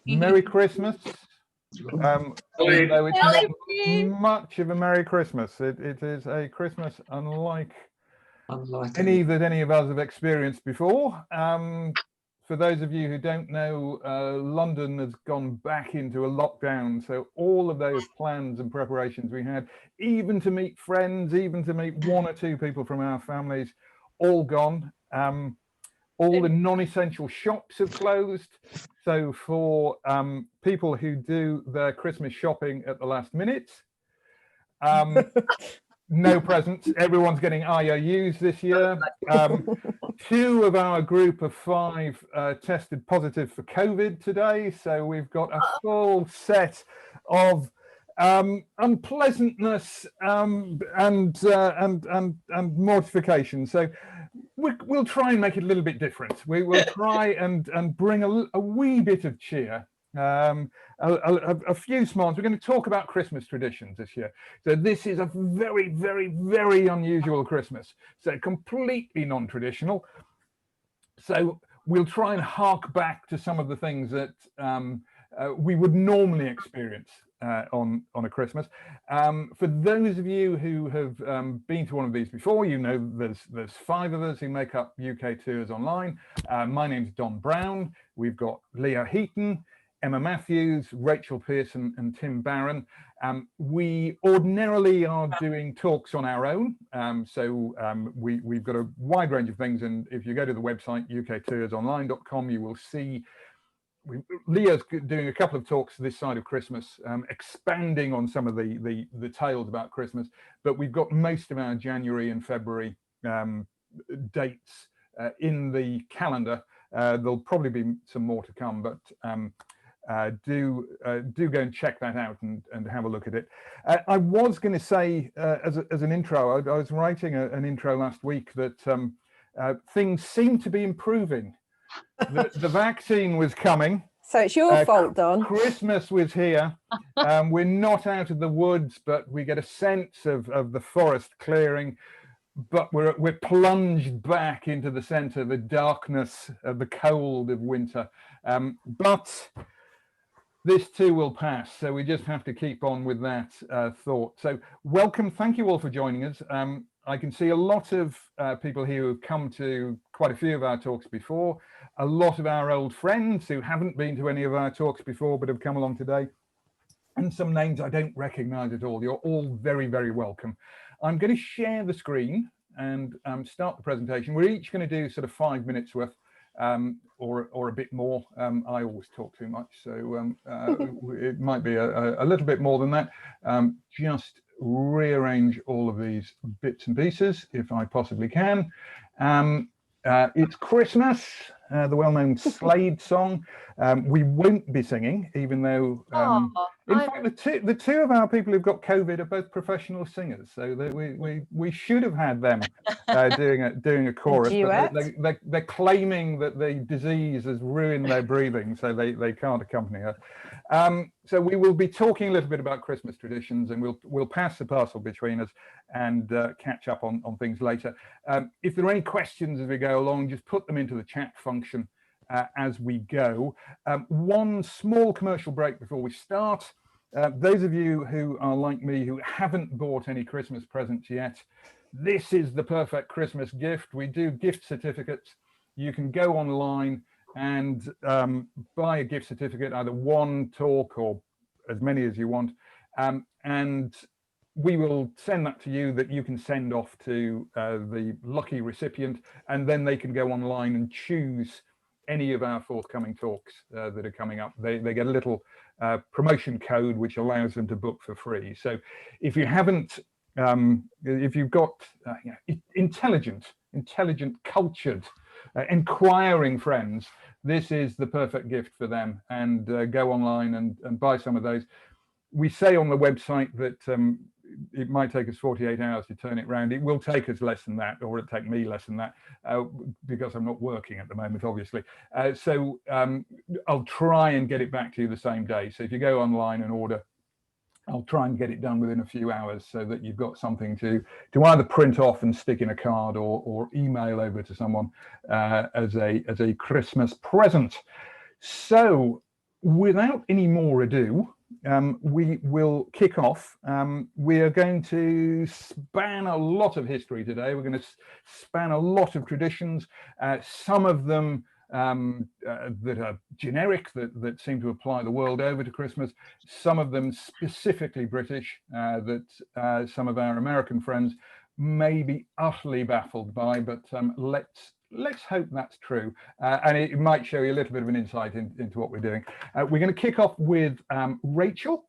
Merry Christmas. Although it's not much of a Merry Christmas, it is a Christmas unlike any that any of us have experienced before. For those of you who don't know, London has gone back into a lockdown, so all of those plans and preparations we had, even to meet friends, even to meet one or two people from our families, all gone. All the non-essential shops have closed. So for people who do their Christmas shopping at the last minute, no presents. Everyone's getting IOUs this year. Two of our group of 5 tested positive for COVID today. So we've got a full set of unpleasantness and mortification. So we'll try and make it a little bit different. We will try and bring a wee bit of cheer, a few smiles. We're going to talk about Christmas traditions this year. So this is a very, very, very unusual Christmas. So completely non-traditional. So we'll try and hark back to some of the things that we would normally experience on a Christmas. For those of you who have been to one of these before, you know there's 5 of us who make up UK Tours Online. My name's Don Brown. We've got Leo Heaton, Emma Matthews, Rachel Pearson and Tim Barron. We ordinarily are doing talks on our own. We've got a wide range of things, and if you go to the website uktoursonline.com, you will see Leo's doing a couple of talks this side of Christmas, expanding on some of the tales about Christmas, but we've got most of our January and February dates in the calendar. There'll probably be some more to come, but do go and check that out and have a look at it. I was going to say as an intro, I was writing an intro last week that things seem to be improving. The vaccine was coming. So it's your fault, Don. Christmas was here. We're not out of the woods, but we get a sense of the forest clearing. But we're plunged back into the centre, the darkness of the cold of winter. But this too will pass. So we just have to keep on with that thought. So welcome. Thank you all for joining us. I can see a lot of people here who've come to quite a few of our talks before, a lot of our old friends who haven't been to any of our talks before but have come along today, and some names I don't recognize at all. You're all very, very welcome. I'm going to share the screen and start the presentation. We're each going to do sort of 5 minutes worth or a bit more. I always talk too much, so it might be a little bit more than that. Just rearrange all of these bits and pieces if I possibly can. It's Christmas, the well-known Slade song. We won't be singing, even though in fact the two of our people who've got COVID are both professional singers, so we should have had them doing a chorus, but they're claiming that the disease has ruined their breathing, so they can't accompany us. So we will be talking a little bit about Christmas traditions, and we'll pass the parcel between us and catch up on things later. If there are any questions as we go along, just put them into the chat function as we go. One small commercial break before we start. Those of you who are like me who haven't bought any Christmas presents yet, this is the perfect Christmas gift. We do gift certificates. You can go online and buy a gift certificate, either one talk or as many as you want, and we will send that to you, that you can send off to the lucky recipient, and then they can go online and choose any of our forthcoming talks that are coming up. They get a little promotion code which allows them to book for free. So if you haven't, if you've got intelligent, cultured, inquiring friends, this is the perfect gift for them, and go online and buy some of those. We say on the website that it might take us 48 hours to turn it around. It will take us less than that, or it'll take me less than that, because I'm not working at the moment, obviously. So I'll try and get it back to you the same day. So if you go online and order, I'll try and get it done within a few hours, so that you've got something to either print off and stick in a card, or email over to someone as a Christmas present. So without any more ado, we will kick off. We are going to span a lot of history today. We're going to span a lot of traditions, some of them that are generic, that seem to apply the world over to Christmas, some of them specifically British, that some of our American friends may be utterly baffled by, but let's hope that's true, and it might show you a little bit of an insight into what we're doing. We're going to kick off with Rachel.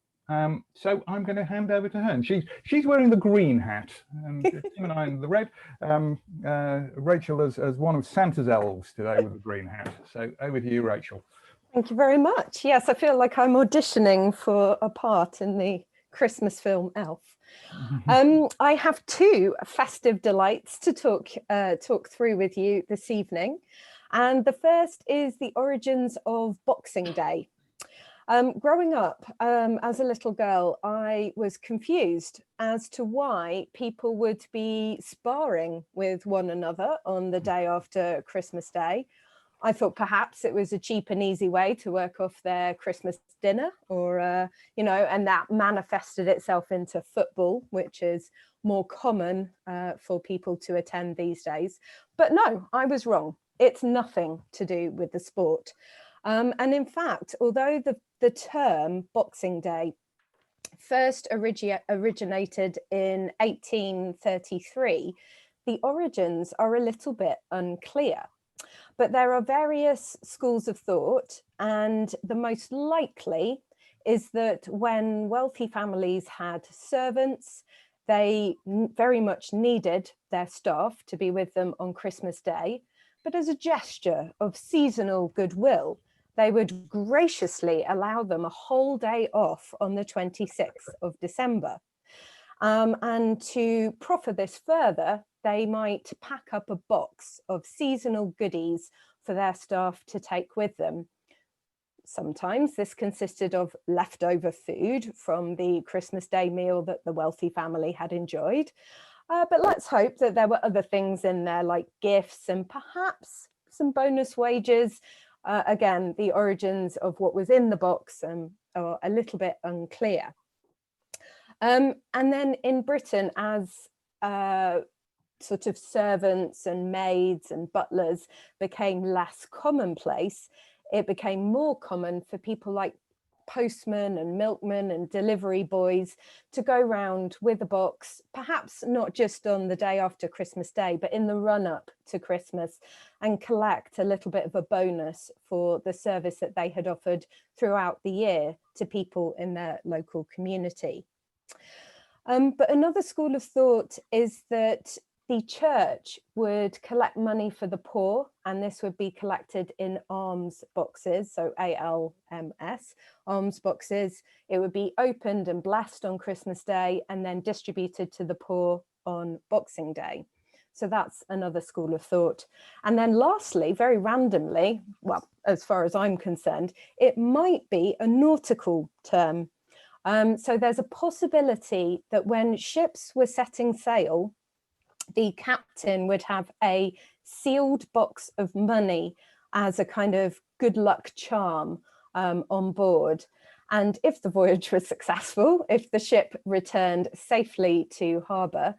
So I'm going to hand over to her, and she's wearing the green hat, and Tim and I in the red. Rachel as one of Santa's elves today with the green hat. So over to you, Rachel. Thank you very much. Yes, I feel like I'm auditioning for a part in the Christmas film Elf. I have two festive delights to talk through with you this evening. And the first is the origins of Boxing Day. Growing up as a little girl, I was confused as to why people would be sparring with one another on the day after Christmas Day. I thought perhaps it was a cheap and easy way to work off their Christmas dinner, or, and that manifested itself into football, which is more common for people to attend these days. But no, I was wrong. It's nothing to do with the sport. And in fact, although the term Boxing Day first originated in 1833, the origins are a little bit unclear. But there are various schools of thought, and the most likely is that when wealthy families had servants, they very much needed their staff to be with them on Christmas Day. But as a gesture of seasonal goodwill, they would graciously allow them a whole day off on the 26th of December. And to proffer this further, they might pack up a box of seasonal goodies for their staff to take with them. Sometimes this consisted of leftover food from the Christmas Day meal that the wealthy family had enjoyed. But let's hope that there were other things in there, like gifts and perhaps some bonus wages. Again, the origins of what was in the box are a little bit unclear. And then in Britain, as sort of servants and maids and butlers became less commonplace, it became more common for people like postmen and milkmen and delivery boys to go round with a box, perhaps not just on the day after Christmas Day, but in the run-up to Christmas, and collect a little bit of a bonus for the service that they had offered throughout the year to people in their local community. But another school of thought is that the church would collect money for the poor, and this would be collected in alms boxes, so ALMS, alms boxes. It would be opened and blessed on Christmas Day and then distributed to the poor on Boxing Day. So that's another school of thought. And then lastly, very randomly, well, as far as I'm concerned, it might be a nautical term. So there's a possibility that when ships were setting sail, the captain would have a sealed box of money as a kind of good luck charm on board. And if the voyage was successful, if the ship returned safely to harbour,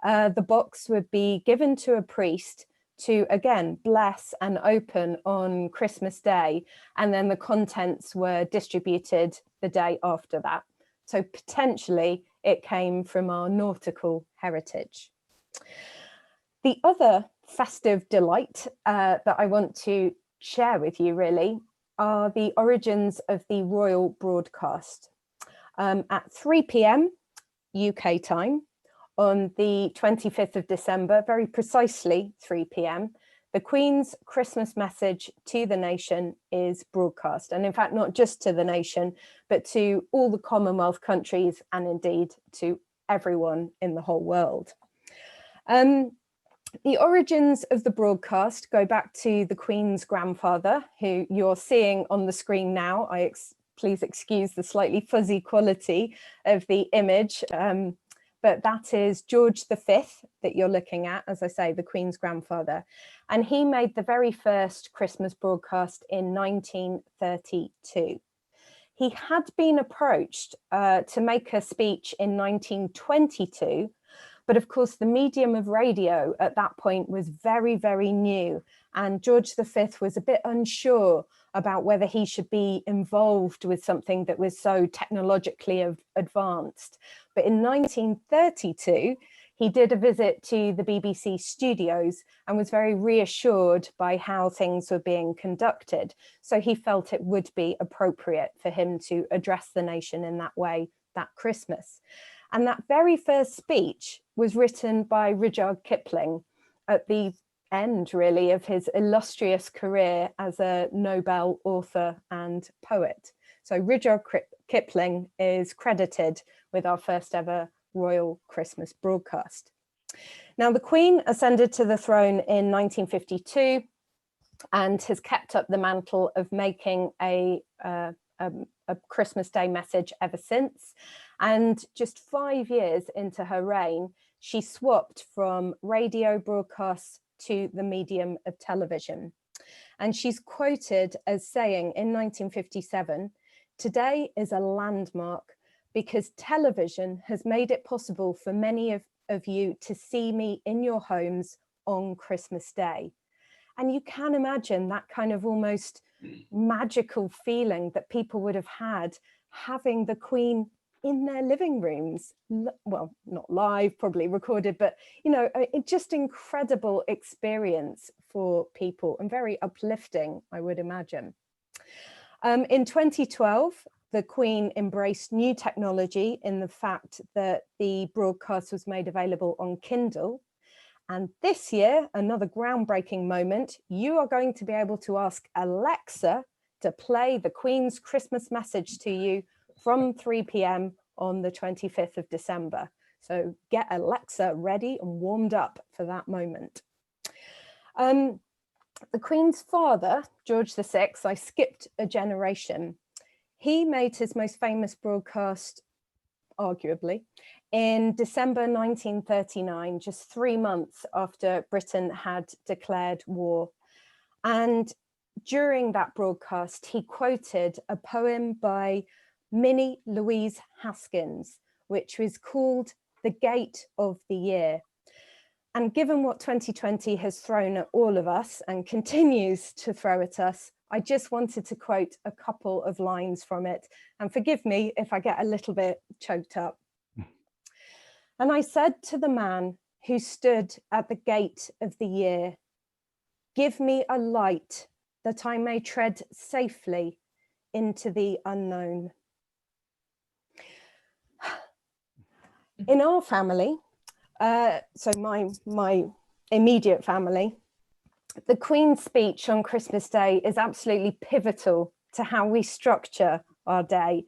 the box would be given to a priest to, again, bless and open on Christmas Day. And then the contents were distributed the day after that. So potentially it came from our nautical heritage. The other festive delight that I want to share with you really are the origins of the royal broadcast. At 3 p.m. UK time on the 25th of December, very precisely 3 p.m, the Queen's Christmas message to the nation is broadcast. And in fact, not just to the nation, but to all the Commonwealth countries and indeed to everyone in the whole world. The origins of the broadcast go back to the Queen's grandfather, who you're seeing on the screen now. Please excuse the slightly fuzzy quality of the image, but that is George V that you're looking at, as I say, the Queen's grandfather. And he made the very first Christmas broadcast in 1932. He had been approached to make a speech in 1922, but of course the medium of radio at that point was very, very new, and George V was a bit unsure about whether he should be involved with something that was so technologically advanced. But in 1932, he did a visit to the BBC studios and was very reassured by how things were being conducted. So he felt it would be appropriate for him to address the nation in that way that Christmas. And that very first speech was written by Rudyard Kipling at the end, really, of his illustrious career as a Nobel author and poet. So Rudyard Kipling is credited with our first ever royal Christmas broadcast. Now, the Queen ascended to the throne in 1952 and has kept up the mantle of making a Christmas Day message ever since. And just 5 years into her reign, she swapped from radio broadcasts to the medium of television. And she's quoted as saying in 1957, "Today is a landmark because television has made it possible for many of you to see me in your homes on Christmas Day." And you can imagine that kind of almost magical feeling that people would have had having the Queen in their living rooms. Well, not live, probably recorded, but, you know, just incredible experience for people and very uplifting, I would imagine. In 2012, the Queen embraced new technology in the fact that the broadcast was made available on Kindle. And this year, another groundbreaking moment, you are going to be able to ask Alexa to play the Queen's Christmas message to you from 3 p.m. on the 25th of December. So get Alexa ready and warmed up for that moment. The Queen's father, George VI, I skipped a generation. He made his most famous broadcast, arguably, in December 1939, just 3 months after Britain had declared war. And during that broadcast, he quoted a poem by Minnie Louise Haskins, which was called The Gate of the Year. And given what 2020 has thrown at all of us and continues to throw at us, I just wanted to quote a couple of lines from it. And forgive me if I get a little bit choked up. "And I said to the man who stood at the gate of the year, 'Give me a light that I may tread safely into the unknown.'" In our family, so my immediate family, the Queen's speech on Christmas Day is absolutely pivotal to how we structure our day.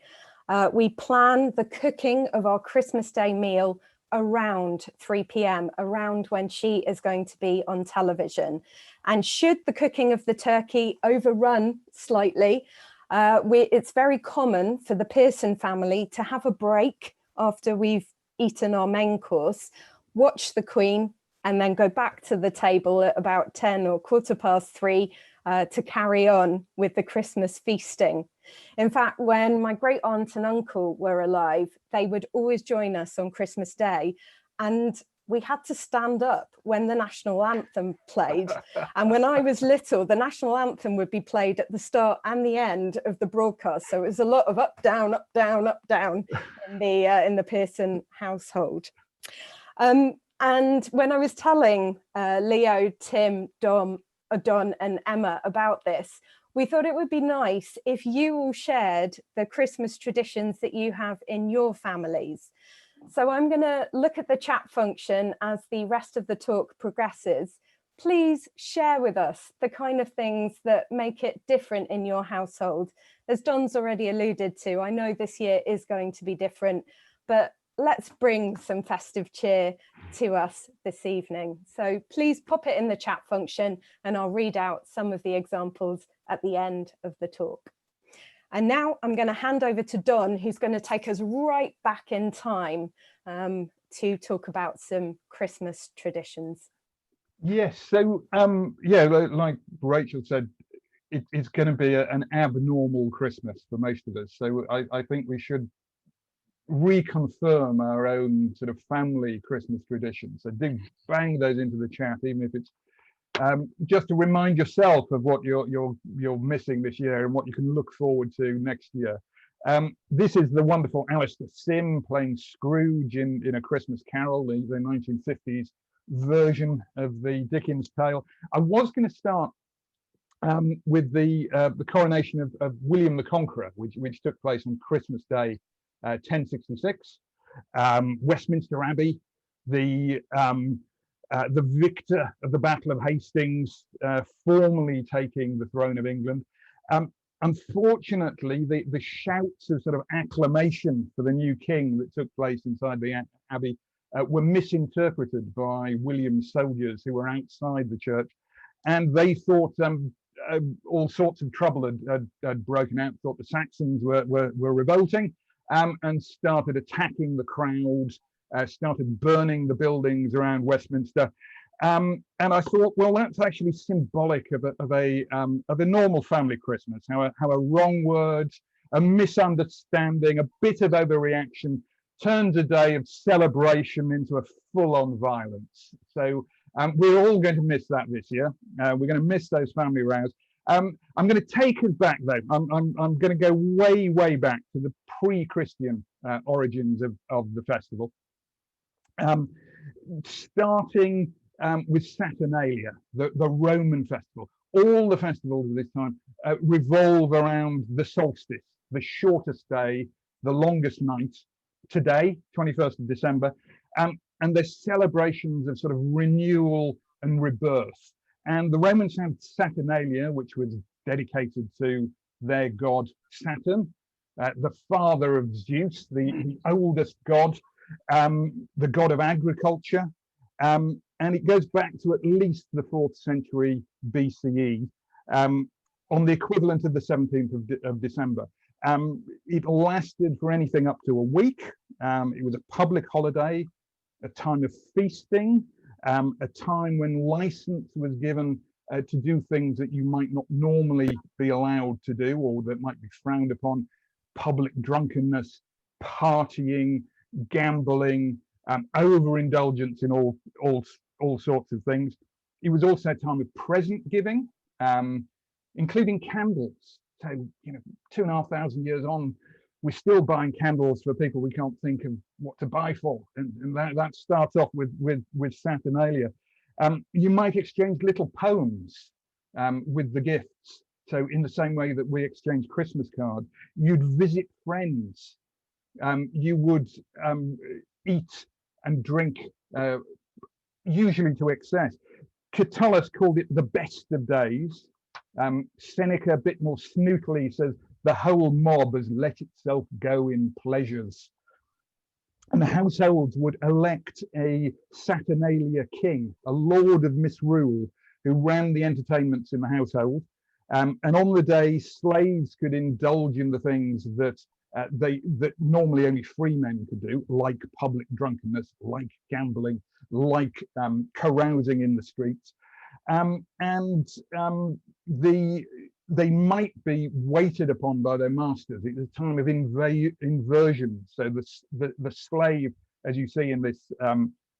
We plan the cooking of our Christmas Day meal around 3 p.m, around when she is going to be on television. And should the cooking of the turkey overrun slightly, it's very common for the Pearson family to have a break after we've eaten our main course, watch the Queen, and then go back to the table at about 10 or 3:15 to carry on with the Christmas feasting. In fact, when my great aunt and uncle were alive, they would always join us on Christmas Day, and we had to stand up when the national anthem played. And when I was little, the national anthem would be played at the start and the end of the broadcast. So it was a lot of up, down, up, down, up, down in the Pearson household. And when I was telling Leo, Tim, Don and Emma about this, we thought it would be nice if you all shared the Christmas traditions that you have in your families. So I'm going to look at the chat function as the rest of the talk progresses. Please share with us the kind of things that make it different in your household. As Don's already alluded to, I know this year is going to be different, but let's bring some festive cheer to us this evening. So please pop it in the chat function and I'll read out some of the examples at the end of the talk. And now I'm going to hand over to Don, who's going to take us right back in time to talk about some Christmas traditions. Yes, so yeah, like Rachel said, it's going to be an abnormal Christmas for most of us. So I think we should reconfirm our own sort of family Christmas traditions. So do bang those into the chat, even if it's just to remind yourself of what you're missing this year and what you can look forward to next year. This is the wonderful Alistair Sim playing Scrooge in A Christmas Carol, the 1950s version of the Dickens tale. I was going to start with the coronation of William the Conqueror, which took place on Christmas Day, 1066. Westminster Abbey, the victor of the Battle of Hastings, formally taking the throne of England. Unfortunately, the shouts of sort of acclamation for the new king that took place inside the Abbey were misinterpreted by William's soldiers who were outside the church, and they thought all sorts of trouble had broken out, thought the Saxons were revolting, and started attacking the crowds, started burning the buildings around Westminster. And I thought, well, that's actually symbolic of a normal family Christmas, how a wrong words, a misunderstanding, a bit of overreaction turns a day of celebration into a full-on violence. So we're all going to miss that this year. We're going to miss those family rows. I'm going to take us back, though. I'm going to go way back to the pre-Christian origins of the festival, starting with Saturnalia, the Roman festival. All the festivals of this time revolve around the solstice, the shortest day, the longest night. Today, 21st of December, and there's celebrations of sort of renewal and rebirth. And the Romans had Saturnalia, which was dedicated to their god Saturn, the father of Zeus, the oldest god, the god of agriculture. And it goes back to at least the 4th century BCE, on the equivalent of the 17th of December. It lasted for anything up to a week. It was a public holiday, a time of feasting, a time when license was given to do things that you might not normally be allowed to do, or that might be frowned upon: public drunkenness, partying, gambling, overindulgence in all sorts of things. It was also a time of present giving, including candles. So, 2,500 years on, we're still buying candles for people we can't think of what to buy for, and that starts off with Saturnalia. You might exchange little poems with the gifts. So in the same way that we exchange Christmas cards, you'd visit friends. You would eat and drink, usually to excess. Catullus called it the best of days. Seneca, a bit more snootily, says the whole mob has let itself go in pleasures. And the households would elect a Saturnalia king, a lord of misrule, who ran the entertainments in the household. And on the day, slaves could indulge in the things that normally only free men could do, like public drunkenness, like gambling, like carousing in the streets. They might be waited upon by their masters. It's a time of inversion. So the slave, as you see in this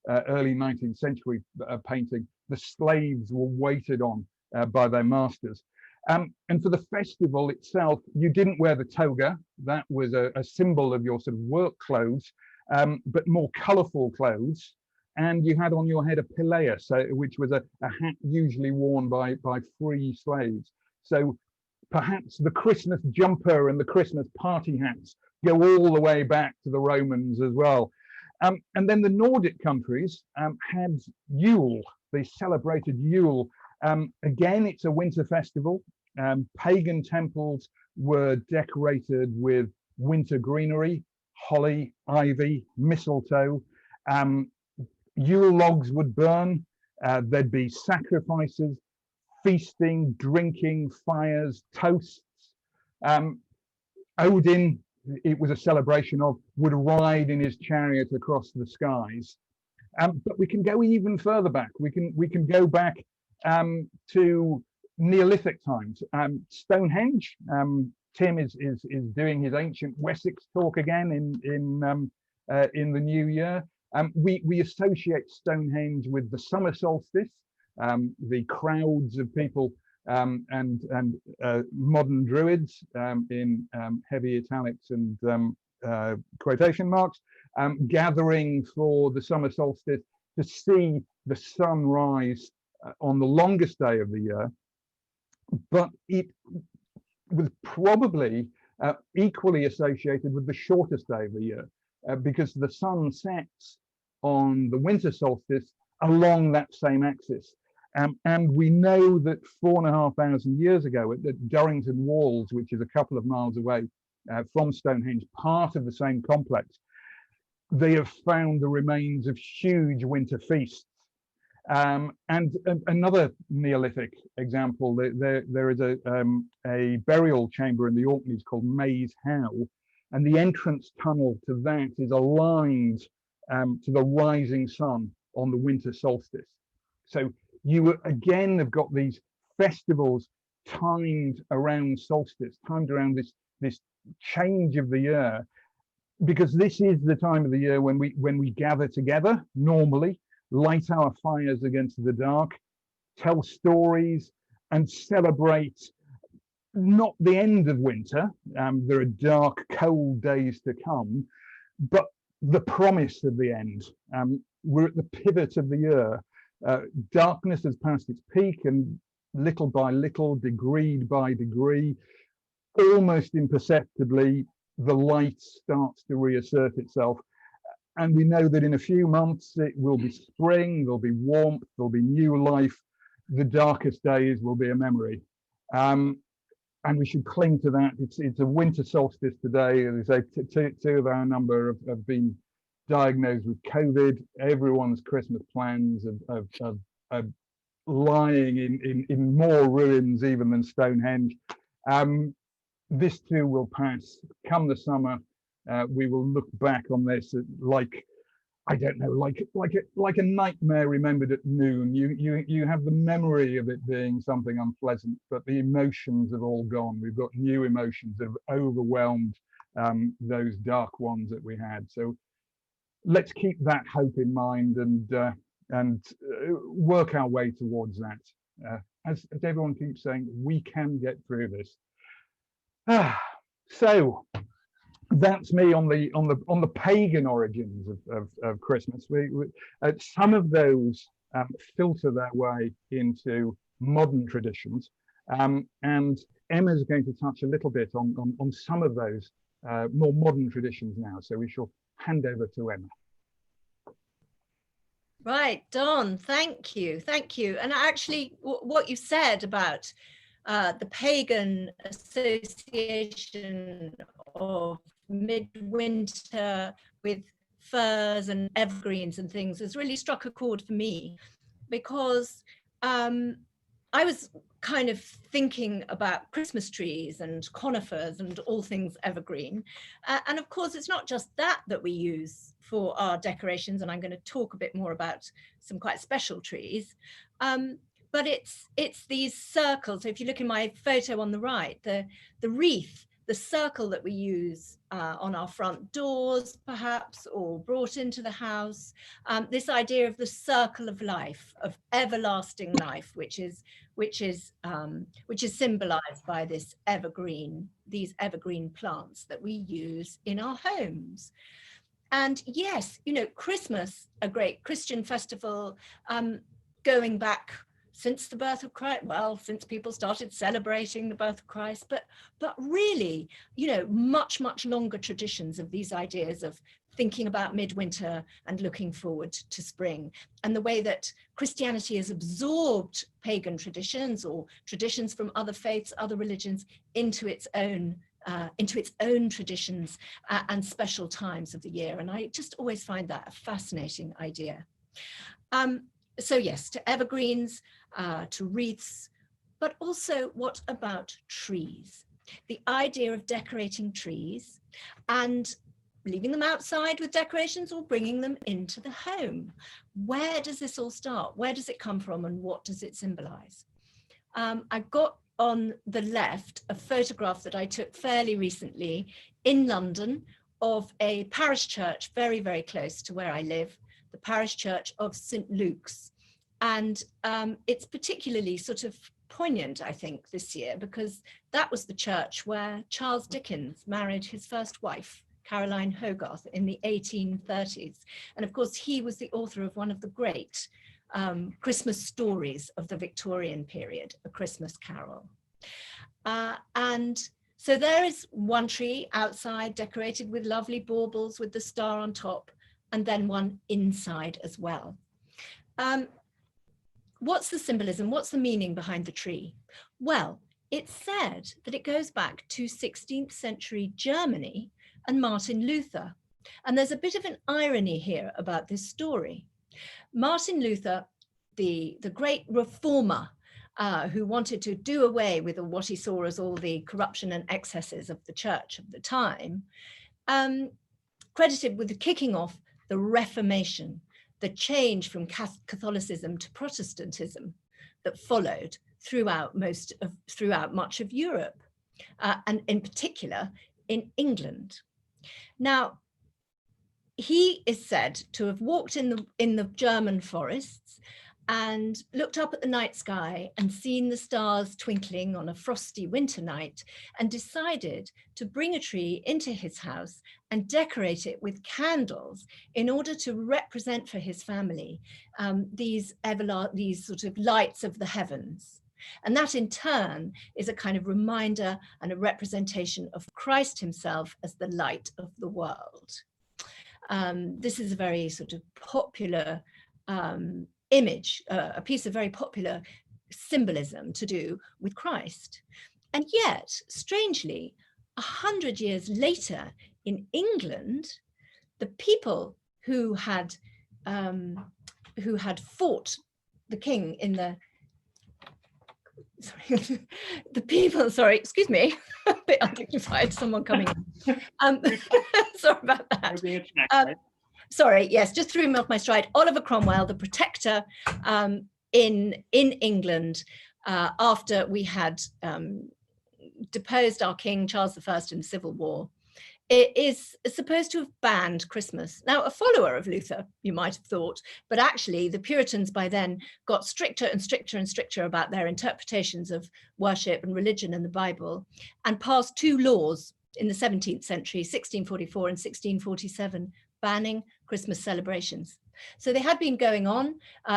early 19th century painting, the slaves were waited on by their masters. And for the festival itself, you didn't wear the toga. That was a symbol of your sort of work clothes, but more colourful clothes. And you had on your head a pilea, which was a hat usually worn by free slaves. So perhaps the Christmas jumper and the Christmas party hats go all the way back to the Romans as well. And then the Nordic countries had Yule. They celebrated Yule. Again, it's a winter festival. Pagan temples were decorated with winter greenery, holly, ivy, mistletoe. Yule logs would burn. There'd be sacrifices, feasting, drinking, fires, toasts. Odin, it was a celebration of, would ride in his chariot across the skies. But we can go even further back. We can go back to Neolithic times. Stonehenge. Tim is doing his ancient Wessex talk again in the new year. We associate Stonehenge with the summer solstice, the crowds of people and modern druids in heavy italics and quotation marks, gathering for the summer solstice to see the sun rise on the longest day of the year. But it was probably equally associated with the shortest day of the year, because the sun sets on the winter solstice along that same axis. And we know that 4,500 years ago at the Durrington Walls, which is a couple of miles away from Stonehenge, part of the same complex, they have found the remains of huge winter feasts. And another Neolithic example, there is a burial chamber in the Orkneys called Maze How, and the entrance tunnel to that is aligned to the rising sun on the winter solstice. So you again have got these festivals timed around solstice, timed around this change of the year, because this is the time of the year when we gather together normally, light our fires against the dark, tell stories, and celebrate not the end of winter. There are dark, cold days to come, but the promise of the end. We're at the pivot of the year. Darkness has passed its peak, and little by little, degree by degree, almost imperceptibly, the light starts to reassert itself. And we know that in a few months it will be spring, there'll be warmth, there'll be new life. The darkest days will be a memory. And we should cling to that. It's a winter solstice today. As I say, two of our number have been diagnosed with COVID. Everyone's Christmas plans are lying in more ruins even than Stonehenge. This too will pass. Come the summer, we will look back on this like, I don't know, like a nightmare remembered at noon. You have the memory of it being something unpleasant, but the emotions have all gone. We've got new emotions that have overwhelmed those dark ones that we had. So let's keep that hope in mind and work our way towards that. As everyone keeps saying, we can get through this. So that's me on the pagan origins of Christmas. Some of those filter their way into modern traditions, and Emma's going to touch a little bit on some of those more modern traditions now. So we shall hand over to Emma. Right, Don, thank you. And actually, what you said about the pagan association of midwinter with firs and evergreens and things has really struck a chord for me, because I was kind of thinking about Christmas trees and conifers and all things evergreen. And of course, it's not just that we use for our decorations, and I'm going to talk a bit more about some quite special trees. But it's these circles. So if you look in my photo on the right, the wreath, the circle that we use on our front doors, perhaps, or brought into the house, this idea of the circle of life, of everlasting life, which is symbolized by these evergreen plants that we use in our homes. And yes, Christmas, a great Christian festival, going back since the birth of Christ, well, since people started celebrating the birth of Christ, but really, much longer traditions of these ideas of thinking about midwinter and looking forward to spring, and the way that Christianity has absorbed pagan traditions or traditions from other faiths, other religions, into its own traditions and special times of the year. And I just always find that a fascinating idea. So yes, to evergreens, to wreaths, but also what about trees? the idea of decorating trees and leaving them outside with decorations or bringing them into the home. Where does this all start? Where does it come from and what does it symbolize? I've got on the left a photograph that I took fairly recently in London of a parish church very, very close to where I live, the parish church of St. Luke's. And it's particularly sort of poignant, I think, this year, because that was the church where Charles Dickens married his first wife, Caroline Hogarth, in the 1830s. And of course, he was the author of one of the great Christmas stories of the Victorian period, A Christmas Carol. And so there is one tree outside decorated with lovely baubles with the star on top, and then one inside as well. What's the symbolism? What's the meaning behind the tree? Well, it's said that it goes back to 16th century Germany and Martin Luther. And there's a bit of an irony here about this story. Martin Luther, the great reformer, who wanted to do away with what he saw as all the corruption and excesses of the church of the time, credited with the kicking off the Reformation, the change from Catholicism to Protestantism that followed throughout much of Europe, and in particular in England. Now, he is said to have walked in the German forests and looked up at the night sky and seen the stars twinkling on a frosty winter night, and decided to bring a tree into his house and decorate it with candles in order to represent for his family these sort of lights of the heavens. And that in turn is a kind of reminder and a representation of Christ himself as the light of the world. This is a very sort of popular image, a piece of very popular symbolism to do with Christ. And yet, strangely, 100 years later in England, the people who had fought the king in the excuse me, a bit undignified, someone coming in. Sorry about that. Sorry, yes, just threw me off my stride. Oliver Cromwell, the protector in England, after we had deposed our king, Charles I, in the Civil War, it is supposed to have banned Christmas. Now, a follower of Luther, you might have thought, but actually the Puritans by then got stricter and stricter and stricter about their interpretations of worship and religion and the Bible, and passed two laws in the 17th century, 1644 and 1647, banning Christmas celebrations. So they had been going on.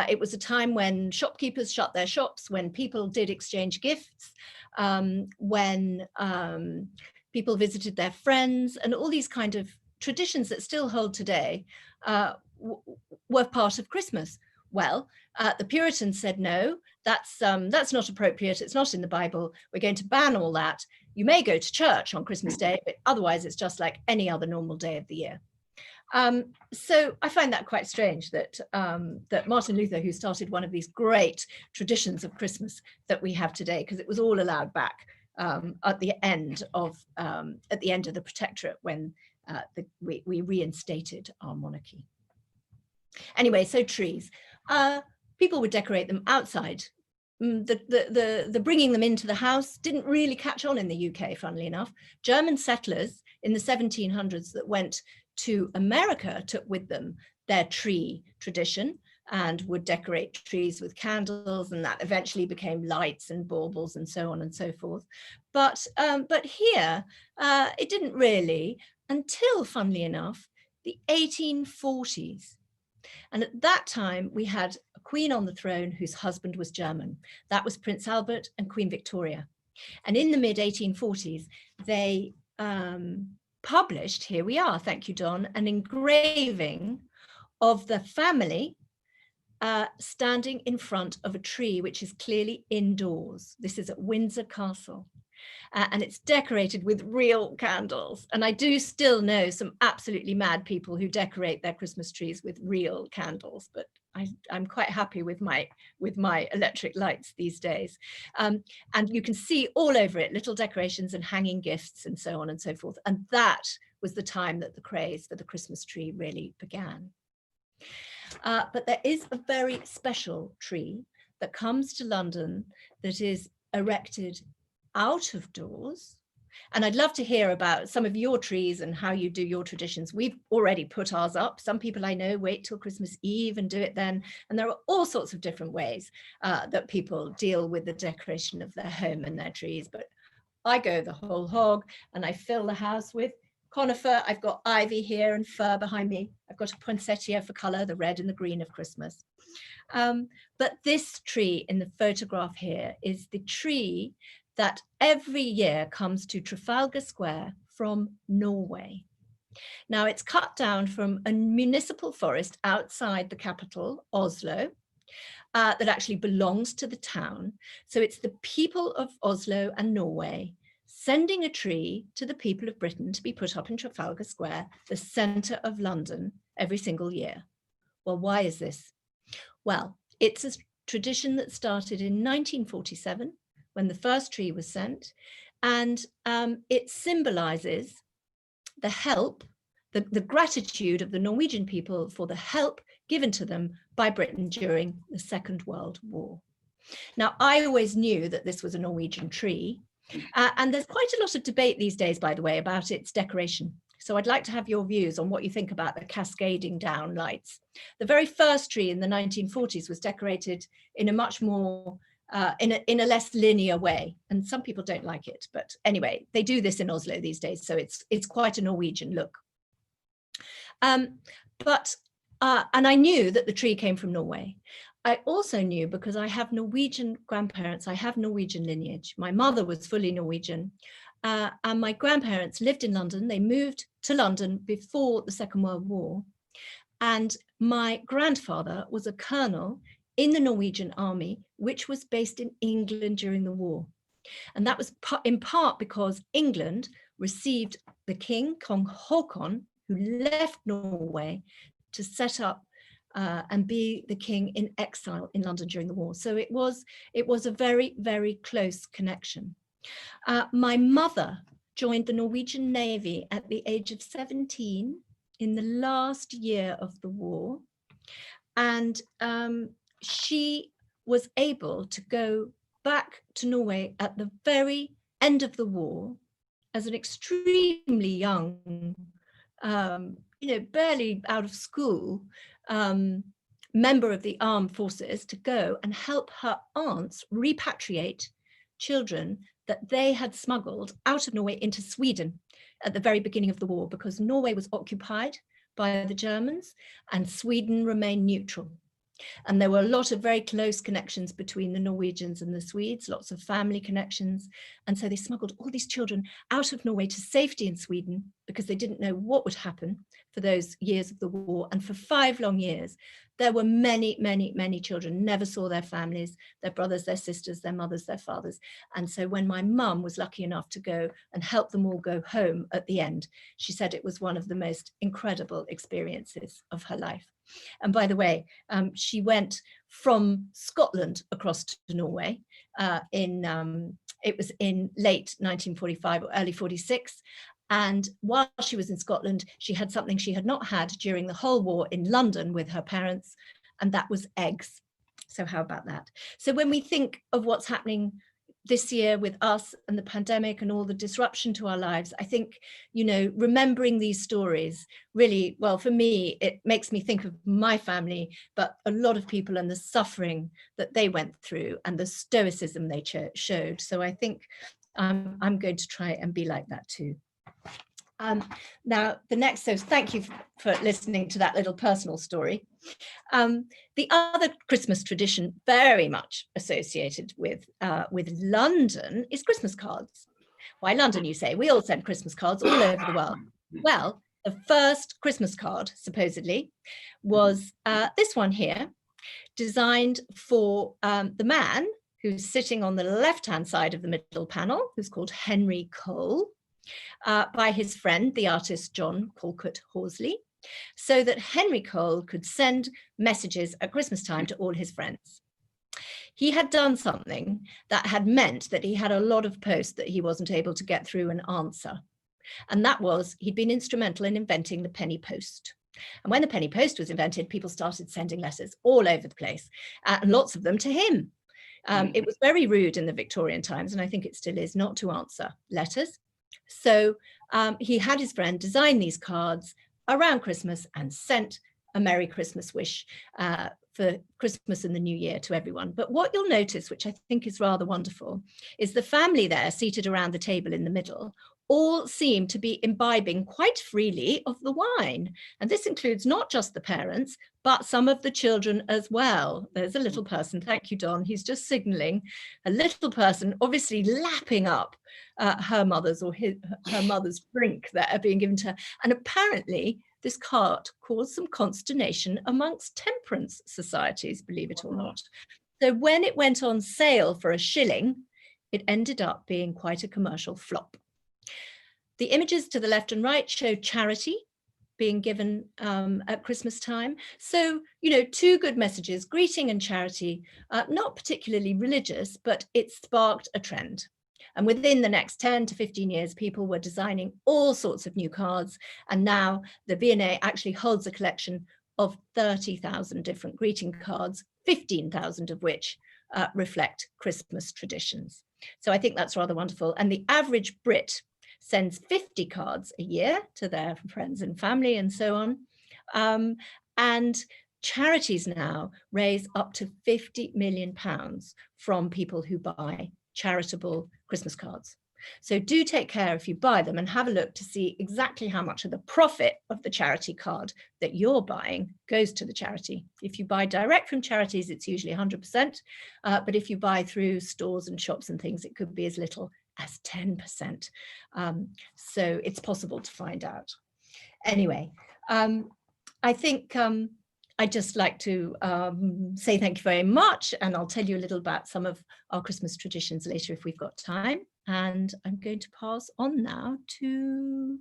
It was a time when shopkeepers shut their shops, when people did exchange gifts, when people visited their friends, and all these kind of traditions that still hold today were part of Christmas. Well, the Puritans said, no, that's not appropriate. It's not in the Bible. We're going to ban all that. You may go to church on Christmas Day, but otherwise it's just like any other normal day of the year. So I find that quite strange that that Martin Luther, who started one of these great traditions of Christmas that we have today, because it was all allowed back at the end of the Protectorate when we reinstated our monarchy. Anyway, so trees. People would decorate them outside. The bringing them into the house didn't really catch on in the UK, funnily enough. German settlers in the 1700s that went to America took with them their tree tradition and would decorate trees with candles, and that eventually became lights and baubles and so on and so forth. But here it didn't really until, funnily enough, the 1840s. And at that time, we had a queen on the throne whose husband was German. That was Prince Albert and Queen Victoria. And in the mid-1840s, they published, here we are, thank you, Don, an engraving of the family standing in front of a tree, which is clearly indoors. This is at Windsor Castle. and it's decorated with real candles. And I do still know some absolutely mad people who decorate their Christmas trees with real candles, but I'm quite happy with my electric lights these days. And you can see all over it little decorations and hanging gifts and so on and so forth. And that was the time that the craze for the Christmas tree really began. But there is a very special tree that comes to London that is erected out of doors. And I'd love to hear about some of your trees and how you do your traditions. We've already put ours up. Some people I know wait till Christmas Eve and do it then. And there are all sorts of different ways that people deal with the decoration of their home and their trees. But I go the whole hog and I fill the house with conifer. I've got ivy here and fir behind me. I've got a poinsettia for colour, the red and the green of Christmas. But this tree in the photograph here is the tree that every year comes to Trafalgar Square from Norway. Now it's cut down from a municipal forest outside the capital, Oslo, that actually belongs to the town. So it's the people of Oslo and Norway sending a tree to the people of Britain to be put up in Trafalgar Square, the centre of London, every single year. Well, why is this? Well, it's a tradition that started in 1947 when the first tree was sent, and it symbolizes the help, the gratitude of the Norwegian people for the help given to them by Britain during the Second World War. Now, I always knew that this was a Norwegian tree, and there's quite a lot of debate these days, by the way, about its decoration. So I'd like to have your views on what you think about the cascading down lights. The very first tree in the 1940s was decorated in a much more, in a less linear way. And some people don't like it, but anyway, they do this in Oslo these days. So it's quite a Norwegian look. And I knew that the tree came from Norway. I also knew, because I have Norwegian grandparents, I have Norwegian lineage. My mother was fully Norwegian. And my grandparents lived in London. They moved to London before the Second World War. And my grandfather was a colonel in the Norwegian army, which was based in England during the war. And that was in part because England received the king, Kong Haakon, who left Norway to set up and be the king in exile in London during the war. So it was a very, very close connection. My mother joined the Norwegian Navy at the age of 17 in the last year of the war. And she was able to go back to Norway at the very end of the war as an extremely young, barely out of school, member of the armed forces, to go and help her aunts repatriate children that they had smuggled out of Norway into Sweden at the very beginning of the war, because Norway was occupied by the Germans and Sweden remained neutral. And there were a lot of very close connections between the Norwegians and the Swedes, lots of family connections. And so they smuggled all these children out of Norway to safety in Sweden because they didn't know what would happen for those years of the war. And for 5 long years, there were many, many, many children never saw their families, their brothers, their sisters, their mothers, their fathers. And so when my mum was lucky enough to go and help them all go home at the end, she said it was one of the most incredible experiences of her life. And by the way, she went from Scotland across to Norway it was in late 1945 or early 46. And while she was in Scotland, she had something she had not had during the whole war in London with her parents, and that was eggs. So how about that? So when we think of what's happening this year with us and the pandemic and all the disruption to our lives, I think, remembering these stories really, well, for me, it makes me think of my family, but a lot of people and the suffering that they went through and the stoicism they showed. So I think I'm going to try and be like that too. Now, the next, so thank you for listening to that little personal story. The other Christmas tradition very much associated with London is Christmas cards. Why London, you say? We all send Christmas cards all over the world. Well, the first Christmas card, supposedly, was this one here, designed for the man who's sitting on the left-hand side of the middle panel, who's called Henry Cole, by his friend, the artist John Calcutt Horsley, so that Henry Cole could send messages at Christmas time to all his friends. He had done something that had meant that he had a lot of posts that he wasn't able to get through and answer. And that was, he'd been instrumental in inventing the penny post. And when the penny post was invented, people started sending letters all over the place, and lots of them to him. It was very rude in the Victorian times, and I think it still is, not to answer letters. So he had his friend design these cards around Christmas and sent a Merry Christmas wish for Christmas and the New Year to everyone. But what you'll notice, which I think is rather wonderful, is the family there seated around the table in the middle all seem to be imbibing quite freely of the wine. And this includes not just the parents, but some of the children as well. There's a little person, thank you, Don, he's just signaling, a little person obviously lapping up her mother's or her mother's drink that are being given to her. And apparently this cart caused some consternation amongst temperance societies, believe it or not. So when it went on sale for £1, it ended up being quite a commercial flop. The images to the left and right show charity being given at Christmas time. So, you know, two good messages, greeting and charity, not particularly religious, but it sparked a trend. And within the next 10 to 15 years, people were designing all sorts of new cards. And now the V&A actually holds a collection of 30,000 different greeting cards, 15,000 of which reflect Christmas traditions. So I think that's rather wonderful. And the average Brit sends 50 cards a year to their friends and family and so on. And charities now raise up to £50 million from people who buy charitable Christmas cards. So do take care if you buy them, and have a look to see exactly how much of the profit of the charity card that you're buying goes to the charity. If you buy direct from charities, it's usually 100%. But if you buy through stores and shops and things, it could be as little as 10%. So it's possible to find out. Anyway, I think I'd just like to say thank you very much, and I'll tell you a little about some of our Christmas traditions later if we've got time. And I'm going to pass on now to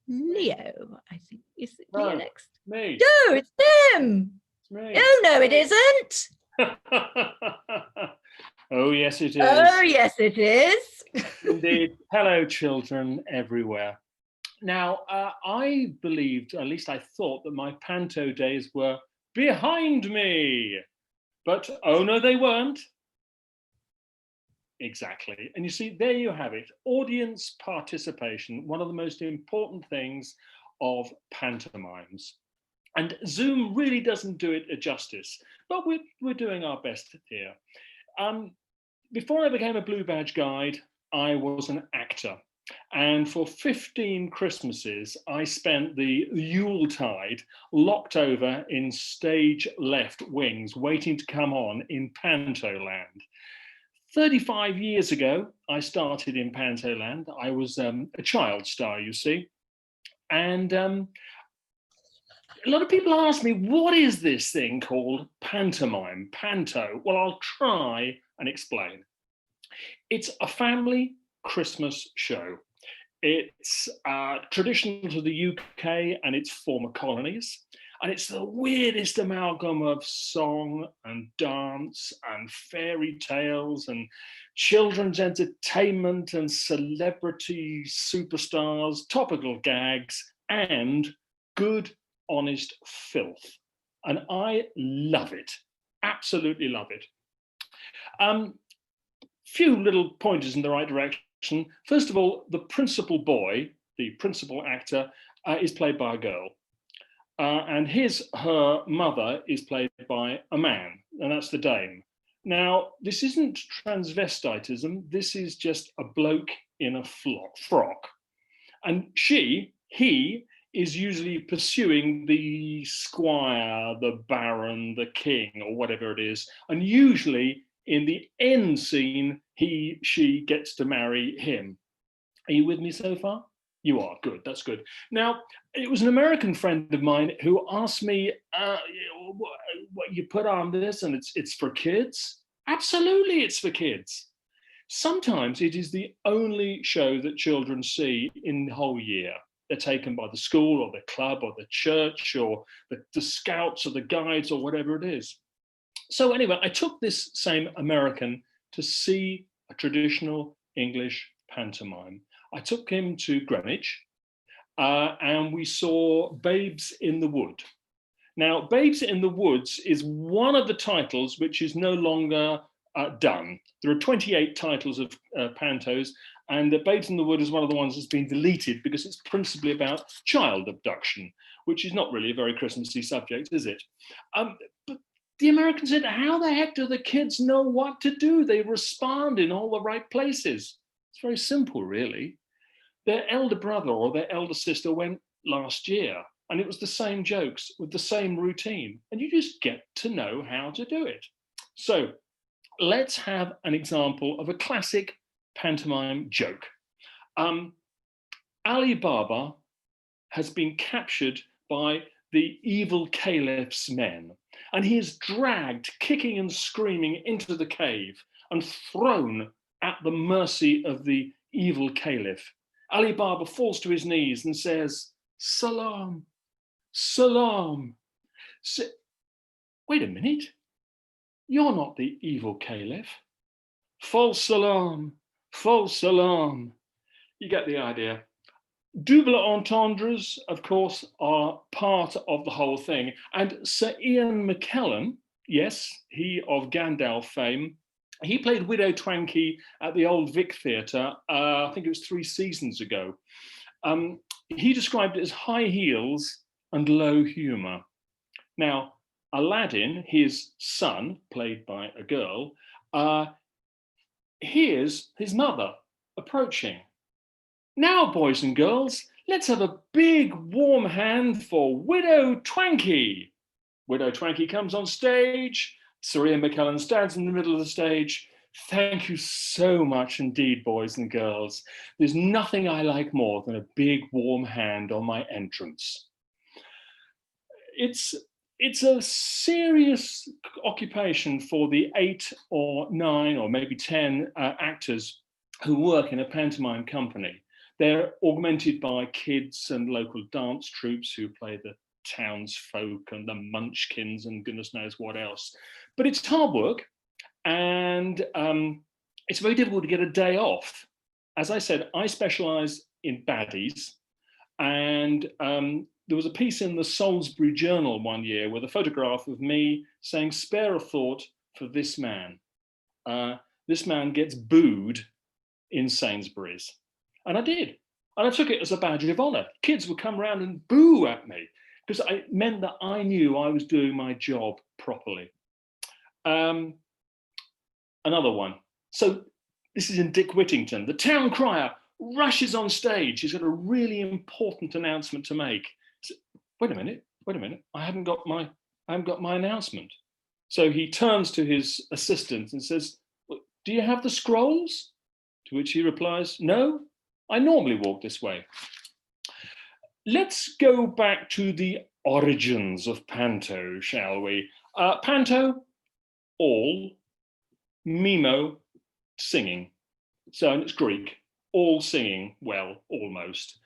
Leo, I think. Is it Leo next? Me. No, it's him. It's me. Oh, no, it isn't. Oh, yes, it is. Oh, yes, it is. Indeed. Hello, children everywhere. Now, I believed, at least I thought, that my panto days were behind me. But, oh no, they weren't. Exactly. And you see, there you have it. Audience participation, one of the most important things of pantomimes. And Zoom really doesn't do it a justice, but we're doing our best here. Before I became a Blue Badge Guide, I was an actor. And for 15 Christmases, I spent the Yuletide locked over in stage left wings, waiting to come on in Pantoland. 35 years ago, I started in Pantoland. I was a child star, you see. And a lot of people ask me, what is this thing called pantomime, panto? Well, I'll try and explain. It's a family Christmas show. It's traditional to the UK and its former colonies. And it's the weirdest amalgam of song and dance and fairy tales and children's entertainment and celebrity superstars, topical gags, and good, honest filth. And I love it, absolutely love it. Few little pointers in the right direction. First of all, the principal boy, the principal actor, is played by a girl. And her mother is played by a man, and that's the dame. Now, this isn't transvestitism, this is just a bloke in a frock. And he is usually pursuing the squire, the baron, the king, or whatever it is. And usually in the end scene, she gets to marry him. Are you with me so far? You are, good, that's good. Now, it was an American friend of mine who asked me, what you put on this and it's for kids? Absolutely, it's for kids. Sometimes it is the only show that children see in the whole year. They're taken by the school or the club or the church or the scouts or the guides or whatever it is. So anyway, I took this same American to see a traditional English pantomime. I took him to Greenwich and we saw Babes in the Wood. Now, Babes in the Woods is one of the titles which is no longer done. There are 28 titles of pantos, and Babes in the Wood is one of the ones that's been deleted because it's principally about child abduction, which is not really a very Christmassy subject, is it? But the Americans said, how the heck do the kids know what to do? They respond in all the right places. It's very simple, really. Their elder brother or their elder sister went last year, and it was the same jokes with the same routine, and you just get to know how to do it. So let's have an example of a classic pantomime joke. Ali Baba has been captured by the evil caliph's men, and he is dragged kicking and screaming into the cave and thrown at the mercy of the evil caliph. Ali Baba falls to his knees and says, "Salam, salam." Wait a minute, you're not the evil caliph. False salam, false salam. You get the idea. Double entendres, of course, are part of the whole thing. And Sir Ian McKellen, yes, he of Gandalf fame, he played Widow Twankey at the Old Vic Theatre, I think it was 3 seasons ago. He described it as high heels and low humour. Now, Aladdin, his son, played by a girl, hears his mother approaching. "Now, boys and girls, let's have a big warm hand for Widow Twankey." Widow Twankey comes on stage. Sir Ian McKellen stands in the middle of the stage. "Thank you so much indeed, boys and girls. There's nothing I like more than a big warm hand on my entrance." It's a serious occupation for the 8 or 9 or maybe 10 actors who work in a pantomime company. They're augmented by kids and local dance troupes who play the townsfolk and the munchkins and goodness knows what else. But it's hard work, and it's very difficult to get a day off. As I said, I specialise in baddies, and there was a piece in the Salisbury Journal one year with a photograph of me saying, "Spare a thought for this man." This man gets booed in Sainsbury's. And I did. And I took it as a badge of honour. Kids would come around and boo at me because it meant that I knew I was doing my job properly. Another one. So this is in Dick Whittington. The town crier rushes on stage. He's got a really important announcement to make. So, wait a minute. I haven't got my announcement. So he turns to his assistant and says, "Do you have the scrolls?" To which he replies, "No, I normally walk this way." Let's go back to the origins of panto, shall we? Panto, all, mimo, singing. So it's Greek, all singing, well, almost.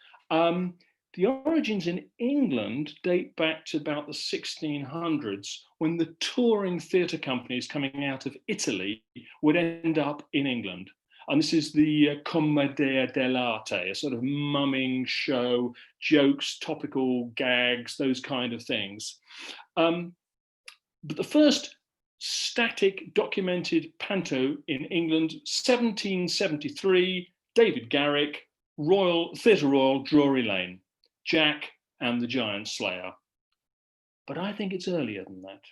The origins in England date back to about the 1600s, when the touring theatre companies coming out of Italy would end up in England. And this is the commedia dell'arte, a sort of mumming show, jokes, topical gags, those kind of things. But the first static documented panto in England, 1773, David Garrick, Theatre Royal, Drury Lane, Jack and the Giant Slayer. But I think it's earlier than that.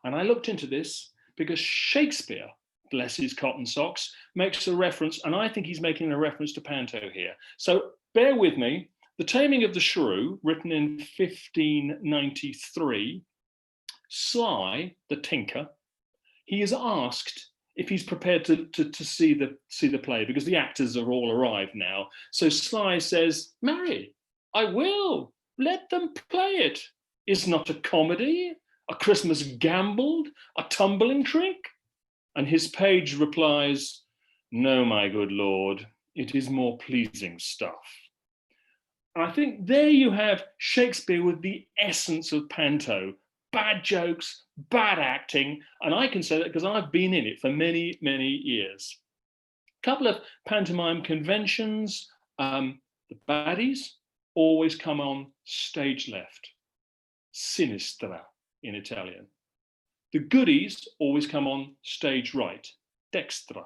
And I looked into this because Shakespeare, bless his cotton socks, makes a reference, and I think he's making a reference to panto here. So bear with me. The Taming of the Shrew, written in 1593, Sly, the tinker, he is asked if he's prepared to see the play, because the actors are all arrived now. So Sly says, "Marry, I will. Let them play it. Is not a comedy, a Christmas gambled, a tumbling trick?" And his page replies, "No, my good lord, it is more pleasing stuff." And I think there you have Shakespeare with the essence of panto. Bad jokes, bad acting. And I can say that because I've been in it for many, many years. A couple of pantomime conventions. The baddies always come on stage left, sinistra in Italian. The goodies always come on stage right, dextra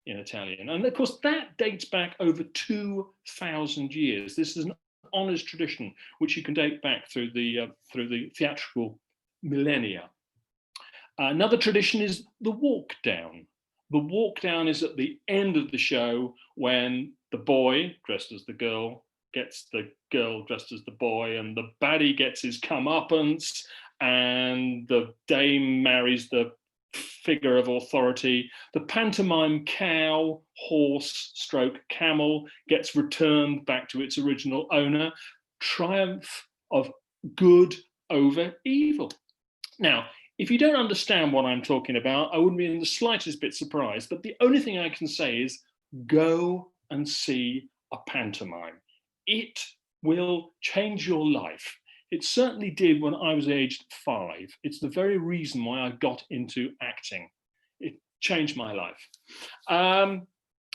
in Italian. And of course, that dates back over 2,000 years. This is an honest tradition, which you can date back through the theatrical millennia. Another tradition is the walk down. The walk down is at the end of the show when the boy dressed as the girl gets the girl dressed as the boy, and the baddie gets his comeuppance, and the dame marries the figure of authority. The pantomime cow, horse, stroke camel gets returned back to its original owner. Triumph of good over evil. Now, if you don't understand what I'm talking about, I wouldn't be in the slightest bit surprised, but the only thing I can say is go and see a pantomime. It will change your life. It certainly did when I was aged 5. It's the very reason why I got into acting. It changed my life.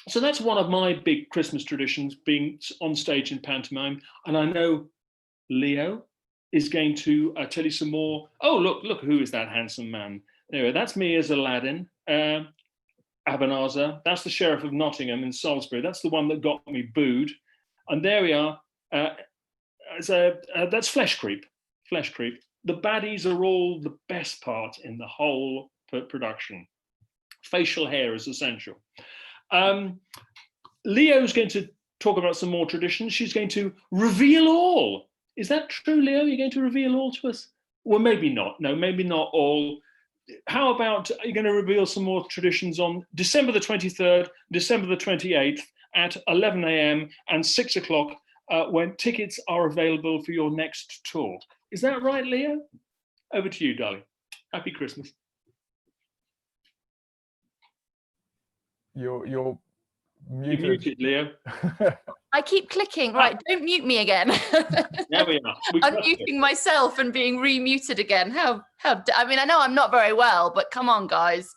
So that's one of my big Christmas traditions, being on stage in pantomime. And I know Leo is going to tell you some more. Oh, look, who is that handsome man? Anyway, that's me as Aladdin. Abanazar, that's the Sheriff of Nottingham in Salisbury. That's the one that got me booed. And there we are. That's Flesh Creep. Flesh Creep. The baddies are all the best part in the whole production. Facial hair is essential. Leo's going to talk about some more traditions. She's going to reveal all. Is that true, Leo? You're going to reveal all to us? Well, maybe not. No, maybe not all. How about you're going to reveal some more traditions on December the 23rd, December the 28th at 11 a.m. and 6 o'clock when tickets are available for your next talk. Is that right, Leo? Over to you, darling. Happy Christmas. You're You're muted, Leo. I keep clicking. Right, don't mute me again. There we are. Unmuting myself and being remuted again. I mean, I know I'm not very well, but come on, guys.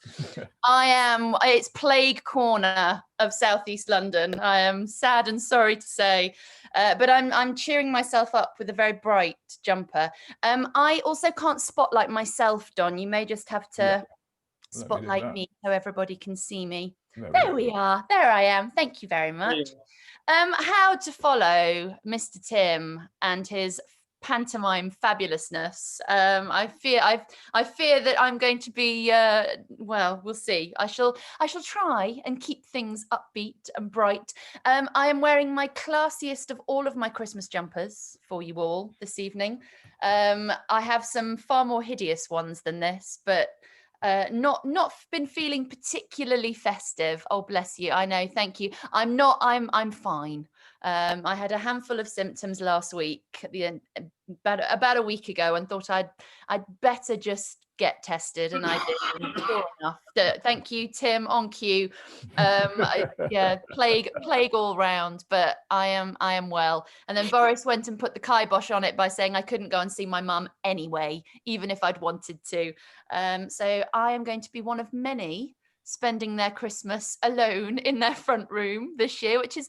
It's plague corner of Southeast London. I am sad and sorry to say, but I'm cheering myself up with a very bright jumper. I also can't spotlight myself, Don. You may just have to spotlight me so everybody can see me. There we are. There I am. Thank you very much. How to follow Mr. Tim and his pantomime fabulousness. I fear that I'm going to be well, we'll see. I shall try and keep things upbeat and bright. I am wearing my classiest of all of my Christmas jumpers for you all this evening. I have some far more hideous ones than this, but not been feeling particularly festive. Oh, bless you. I know. Thank you. I'm fine. I had a handful of symptoms last week at the end, about a week ago, and thought I'd better just get tested, and I did. And sure enough, thank you, Tim, on cue. Yeah, plague all round, but I am well. And then Boris went and put the kibosh on it by saying I couldn't go and see my mum anyway, even if I'd wanted to. So I am going to be one of many spending their Christmas alone in their front room this year, which is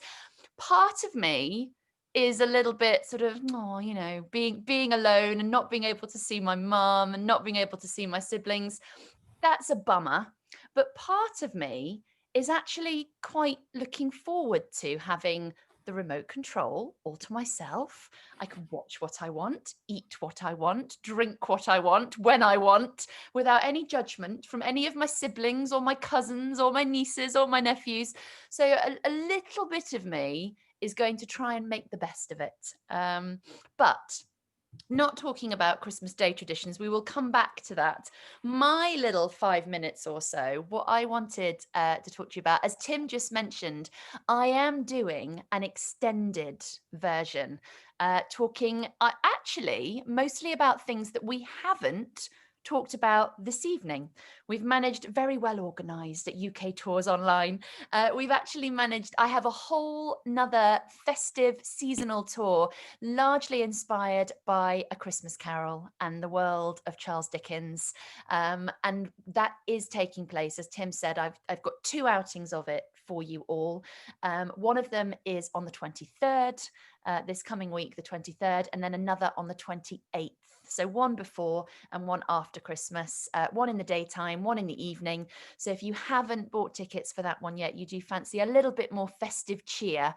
part of me is a little bit sort of, being alone and not being able to see my mum and not being able to see my siblings. That's a bummer. But part of me is actually quite looking forward to having the remote control all to myself. I can watch what I want, eat what I want, drink what I want, when I want, without any judgment from any of my siblings or my cousins or my nieces or my nephews. So a little bit of me is going to try and make the best of it. But not talking about Christmas Day traditions, we will come back to that. My little 5 minutes or so, what I wanted to talk to you about, as Tim just mentioned, I am doing an extended version, talking actually mostly about things that we haven't talked about this evening. We've managed, very well organised at UK Tours Online. We've actually managed, I have a whole nother festive seasonal tour, largely inspired by A Christmas Carol and the world of Charles Dickens. And that is taking place, as Tim said, I've got 2 outings of it for you all. One of them is on the 23rd, this coming week, the 23rd, and then another on the 28th. So one before and one after Christmas, one in the daytime, one in the evening. So if you haven't bought tickets for that one yet, you do fancy a little bit more festive cheer,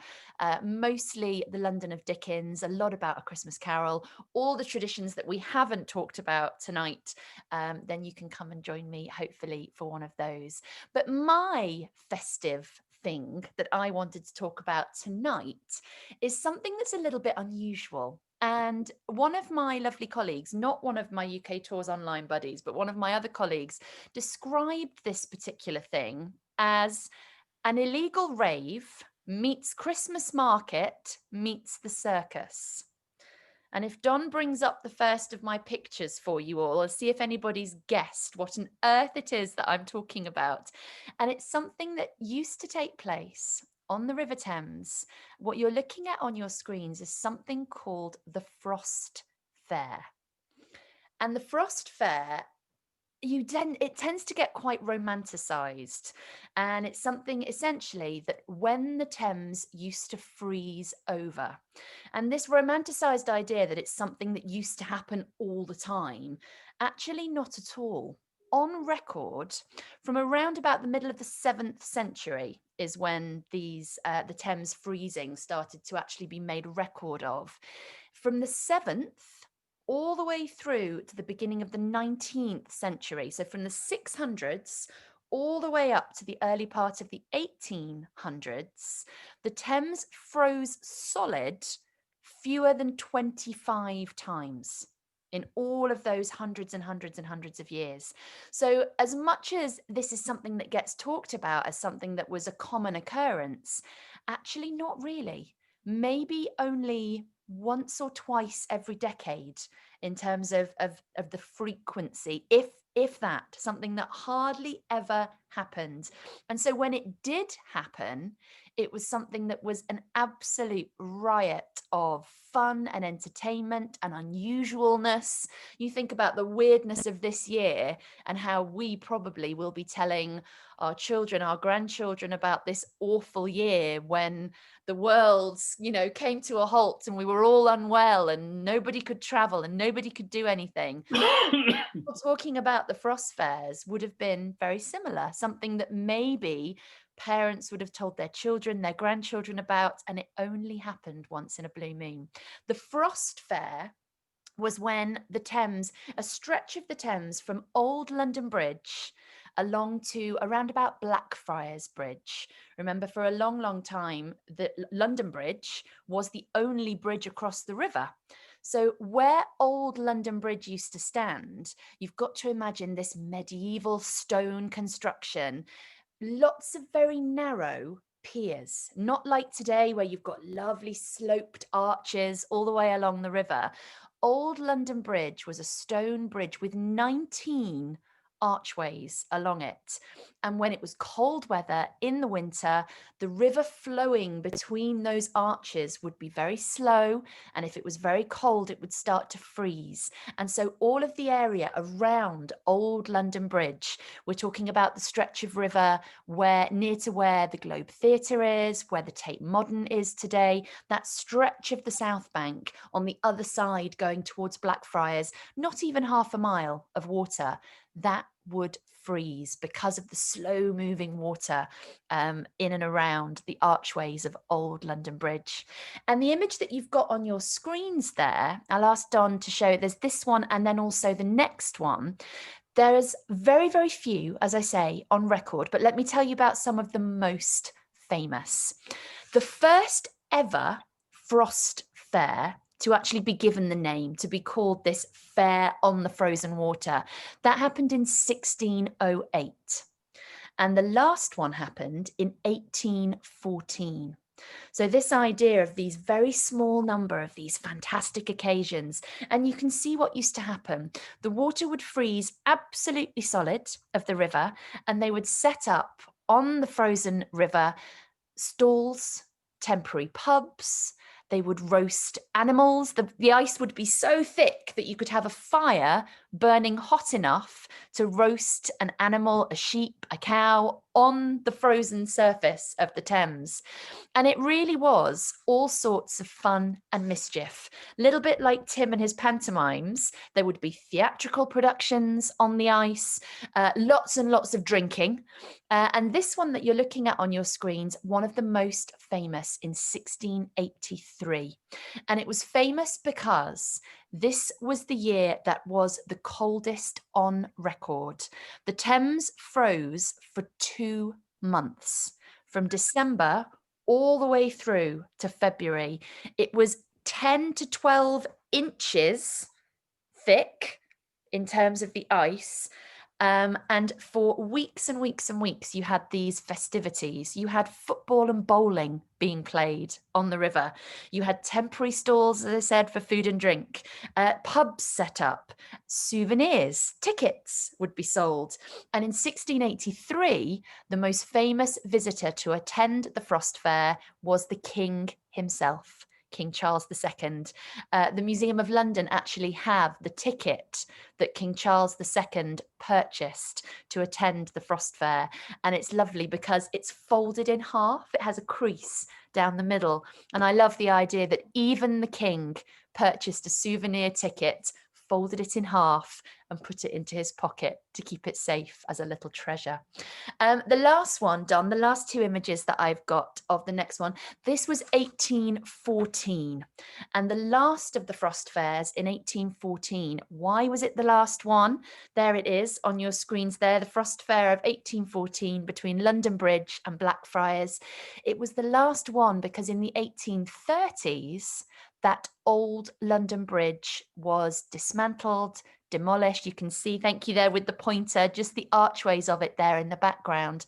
mostly the London of Dickens, a lot about A Christmas Carol, all the traditions that we haven't talked about tonight, then you can come and join me, hopefully, for one of those. But my festive thing that I wanted to talk about tonight is something that's a little bit unusual. And one of my lovely colleagues, not one of my UK Tours Online buddies, but one of my other colleagues, described this particular thing as an illegal rave meets Christmas market meets the circus. And if Don brings up the first of my pictures for you all, I'll see if anybody's guessed what on earth it is that I'm talking about. And it's something that used to take place on the River Thames. What you're looking at on your screens is something called the Frost Fair. And the Frost Fair, it tends to get quite romanticized, and it's something essentially that when the Thames used to freeze over, and this romanticized idea that it's something that used to happen all the time, actually not at all. On record, from around about the middle of the 7th century is when the Thames freezing started to actually be made record of. From the 7th all the way through to the beginning of the 19th century, so from the 600s all the way up to the early part of the 1800s, the Thames froze solid fewer than 25 times in all of those hundreds and hundreds and hundreds of years. So as much as this is something that gets talked about as something that was a common occurrence, actually not really. Maybe only once or twice every decade in terms of the frequency, if that, something that hardly ever happened. And so when it did happen, it was something that was an absolute riot of fun and entertainment and unusualness. You think about the weirdness of this year and how we probably will be telling our children, our grandchildren about this awful year when the world, came to a halt and we were all unwell and nobody could travel and nobody could do anything. Talking about the Frost Fairs would have been very similar, something that maybe parents would have told their children, their grandchildren about, and it only happened once in a blue moon. The Frost Fair was when the Thames, a stretch of the Thames from Old London Bridge along to around about Blackfriars Bridge. Remember, for a long, long time, the London Bridge was the only bridge across the river. So where Old London Bridge used to stand, you've got to imagine this medieval stone construction, lots of very narrow piers, not like today where you've got lovely sloped arches all the way along the river. Old London Bridge was a stone bridge with 19 archways along it. And when it was cold weather in the winter, the river flowing between those arches would be very slow. And if it was very cold, it would start to freeze. And so all of the area around Old London Bridge, we're talking about the stretch of river near to where the Globe Theatre is, where the Tate Modern is today, that stretch of the South Bank on the other side going towards Blackfriars, not even half a mile of water, that would freeze because of the slow moving water in and around the archways of Old London Bridge. And the image that you've got on your screens there, I'll ask Don to show, there's this one and then also the next one. There's very, very few, as I say, on record, but let me tell you about some of the most famous. The first ever Frost Fair to actually be given the name, to be called this Fair on the Frozen Water, that happened in 1608. And the last one happened in 1814. So this idea of these very small number of these fantastic occasions, and you can see what used to happen. The water would freeze absolutely solid of the river, and they would set up on the frozen river stalls, temporary pubs. They would roast animals. The ice would be so thick that you could have a fire burning hot enough to roast an animal, a sheep, a cow, on the frozen surface of the Thames. And it really was all sorts of fun and mischief. A little bit like Tim and his pantomimes, there would be theatrical productions on the ice, lots and lots of drinking. And this one that you're looking at on your screens, one of the most famous in 1683. And it was famous because this was the year that was the coldest on record. The Thames froze for 2 months, from December all the way through to February. It was 10 to 12 inches thick in terms of the ice. And for weeks and weeks and weeks, you had these festivities. You had football and bowling being played on the river. You had temporary stalls, as I said, for food and drink, pubs set up, souvenirs, tickets would be sold. And in 1683, the most famous visitor to attend the Frost Fair was the King himself, King Charles II. The Museum of London actually have the ticket that King Charles II purchased to attend the Frost Fair. And it's lovely because it's folded in half. It has a crease down the middle. And I love the idea that even the King purchased a souvenir ticket, folded it in half and put it into his pocket to keep it safe as a little treasure. The last one, Don, the last two images that I've got of the next one, this was 1814. And the last of the Frost Fairs in 1814. Why was it the last one? There it is on your screens there, the Frost Fair of 1814 between London Bridge and Blackfriars. It was the last one because in the 1830s, that old London Bridge was dismantled, demolished. You can see, thank you there with the pointer, just the archways of it there in the background.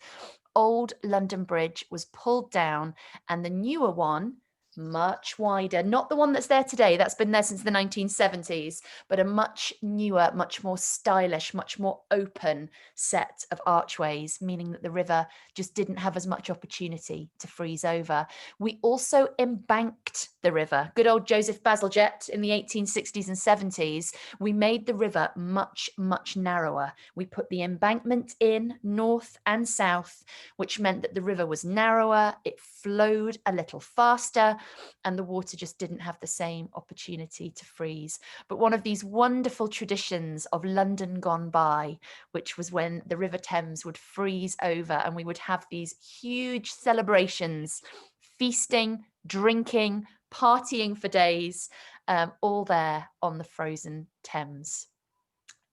Old London Bridge was pulled down and the newer one, much wider, not the one that's there today, that's been there since the 1970s, but a much newer, much more stylish, much more open set of archways, meaning that the river just didn't have as much opportunity to freeze over. We also embanked the river. Good old Joseph Bazalgette in the 1860s and 70s, we made the river much, much narrower. We put the embankment in north and south, which meant that the river was narrower, it flowed a little faster, and the water just didn't have the same opportunity to freeze. But one of these wonderful traditions of London gone by, which was when the River Thames would freeze over and we would have these huge celebrations, feasting, drinking, partying for days, all there on the frozen Thames.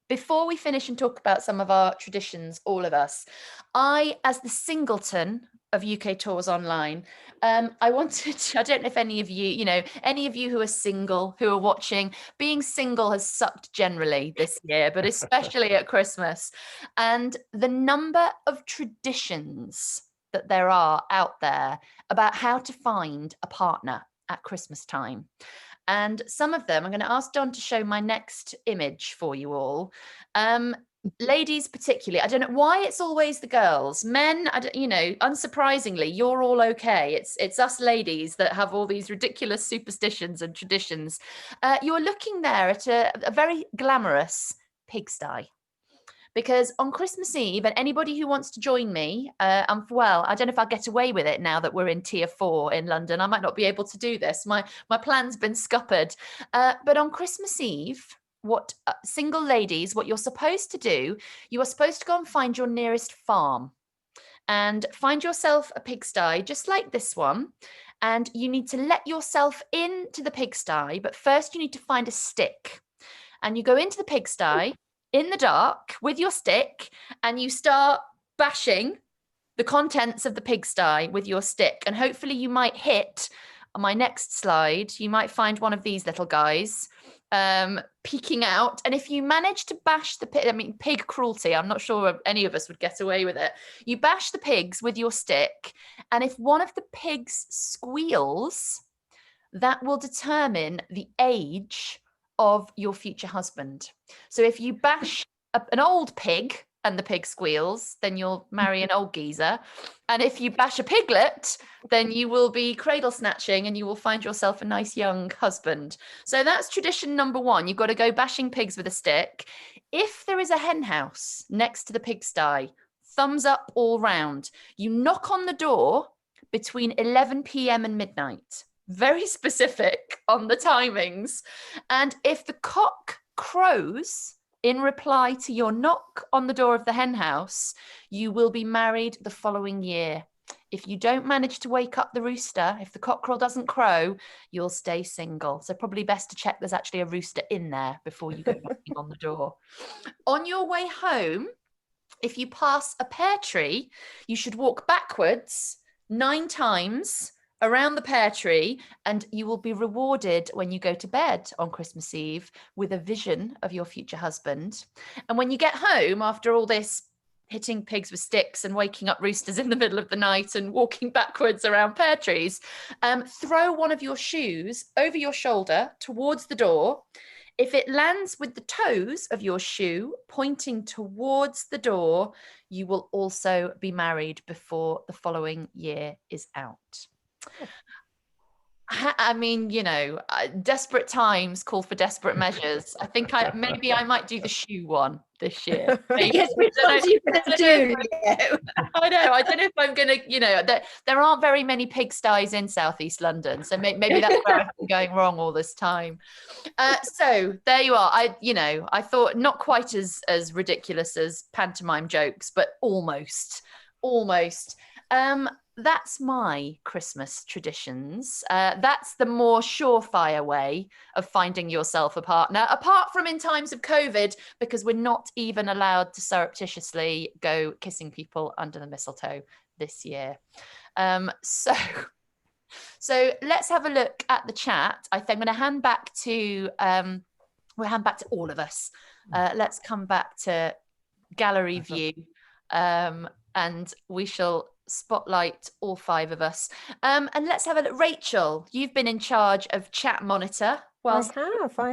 Before we finish and talk about some of our traditions, all of us, I, as the singleton of UK Tours Online, I wanted to, I don't know if any of you, any of you who are single, who are watching, being single has sucked generally this year, but especially at Christmas. And the number of traditions that there are out there about how to find a partner at Christmas time. And some of them, I'm going to ask Don to show my next image for you all. Ladies particularly, I don't know why it's always the girls. Men, unsurprisingly, you're all okay. It's us ladies that have all these ridiculous superstitions and traditions. You're looking there at a very glamorous pigsty. Because on Christmas Eve, and anybody who wants to join me, I don't know if I'll get away with it now that we're in Tier 4 in London. I might not be able to do this. My plan's been scuppered. But on Christmas Eve, single ladies, what you're supposed to do, you are supposed to go and find your nearest farm and find yourself a pigsty, just like this one. And you need to let yourself into the pigsty, but first you need to find a stick. And you go into the pigsty in the dark with your stick and you start bashing the contents of the pigsty with your stick. And hopefully you might hit, on my next slide, you might find one of these little guys. peeking out. And if you manage to bash the pig, I mean, pig cruelty, I'm not sure any of us would get away with it. You bash the pigs with your stick, and if one of the pigs squeals, that will determine the age of your future husband. So if you bash an old pig and the pig squeals, then you'll marry an old geezer. And if you bash a piglet, then you will be cradle snatching and you will find yourself a nice young husband. So that's tradition number one. You've got to go bashing pigs with a stick. If there is a hen house next to the pigsty, thumbs up all round. You knock on the door between 11 p.m. and midnight. Very specific on the timings. And if the cock crows in reply to your knock on the door of the hen house, you will be married the following year. If you don't manage to wake up the rooster, if the cockerel doesn't crow, you'll stay single. So probably best to check there's actually a rooster in there before you go knocking on the door. On your way home, if you pass a pear tree, you should walk backwards 9 times around the pear tree, and you will be rewarded when you go to bed on Christmas Eve with a vision of your future husband. And when you get home after all this hitting pigs with sticks and waking up roosters in the middle of the night and walking backwards around pear trees, throw one of your shoes over your shoulder towards the door. If it lands with the toes of your shoe pointing towards the door, you will also be married before the following year is out. I mean, you know, desperate times call for desperate measures. I think maybe I might do the shoe one this year. Yes, which ones are you going to do? I know. I don't know if I'm going to, you know, there aren't very many pigsties in Southeast London. So maybe that's where I've been going wrong all this time. So there you are. I thought not quite as ridiculous as pantomime jokes, but almost. That's my Christmas traditions. That's the more surefire way of finding yourself a partner, apart from in times of COVID, because we're not even allowed to surreptitiously go kissing people under the mistletoe this year. So let's have a look at the chat. I think I'm going to hand back to, we'll hand back to all of us. Let's come back to gallery view, and we shall spotlight all 5 of us. And let's have a look. Rachel, you've been in charge of chat monitor. I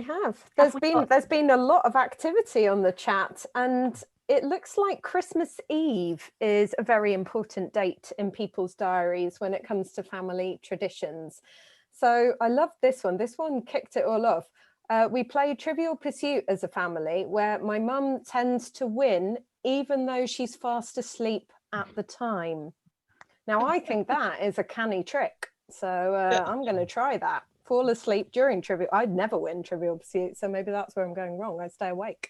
have. There's been a lot of activity on the chat, and it looks like Christmas Eve is a very important date in people's diaries when it comes to family traditions. So I love this one. This one kicked it all off. We played Trivial Pursuit as a family, where my mum tends to win even though she's fast asleep at the time. Now, I think that is a canny trick. So I'm going to try that. Fall asleep during Trivial. I'd never win Trivial Pursuit, so maybe that's where I'm going wrong. I stay awake.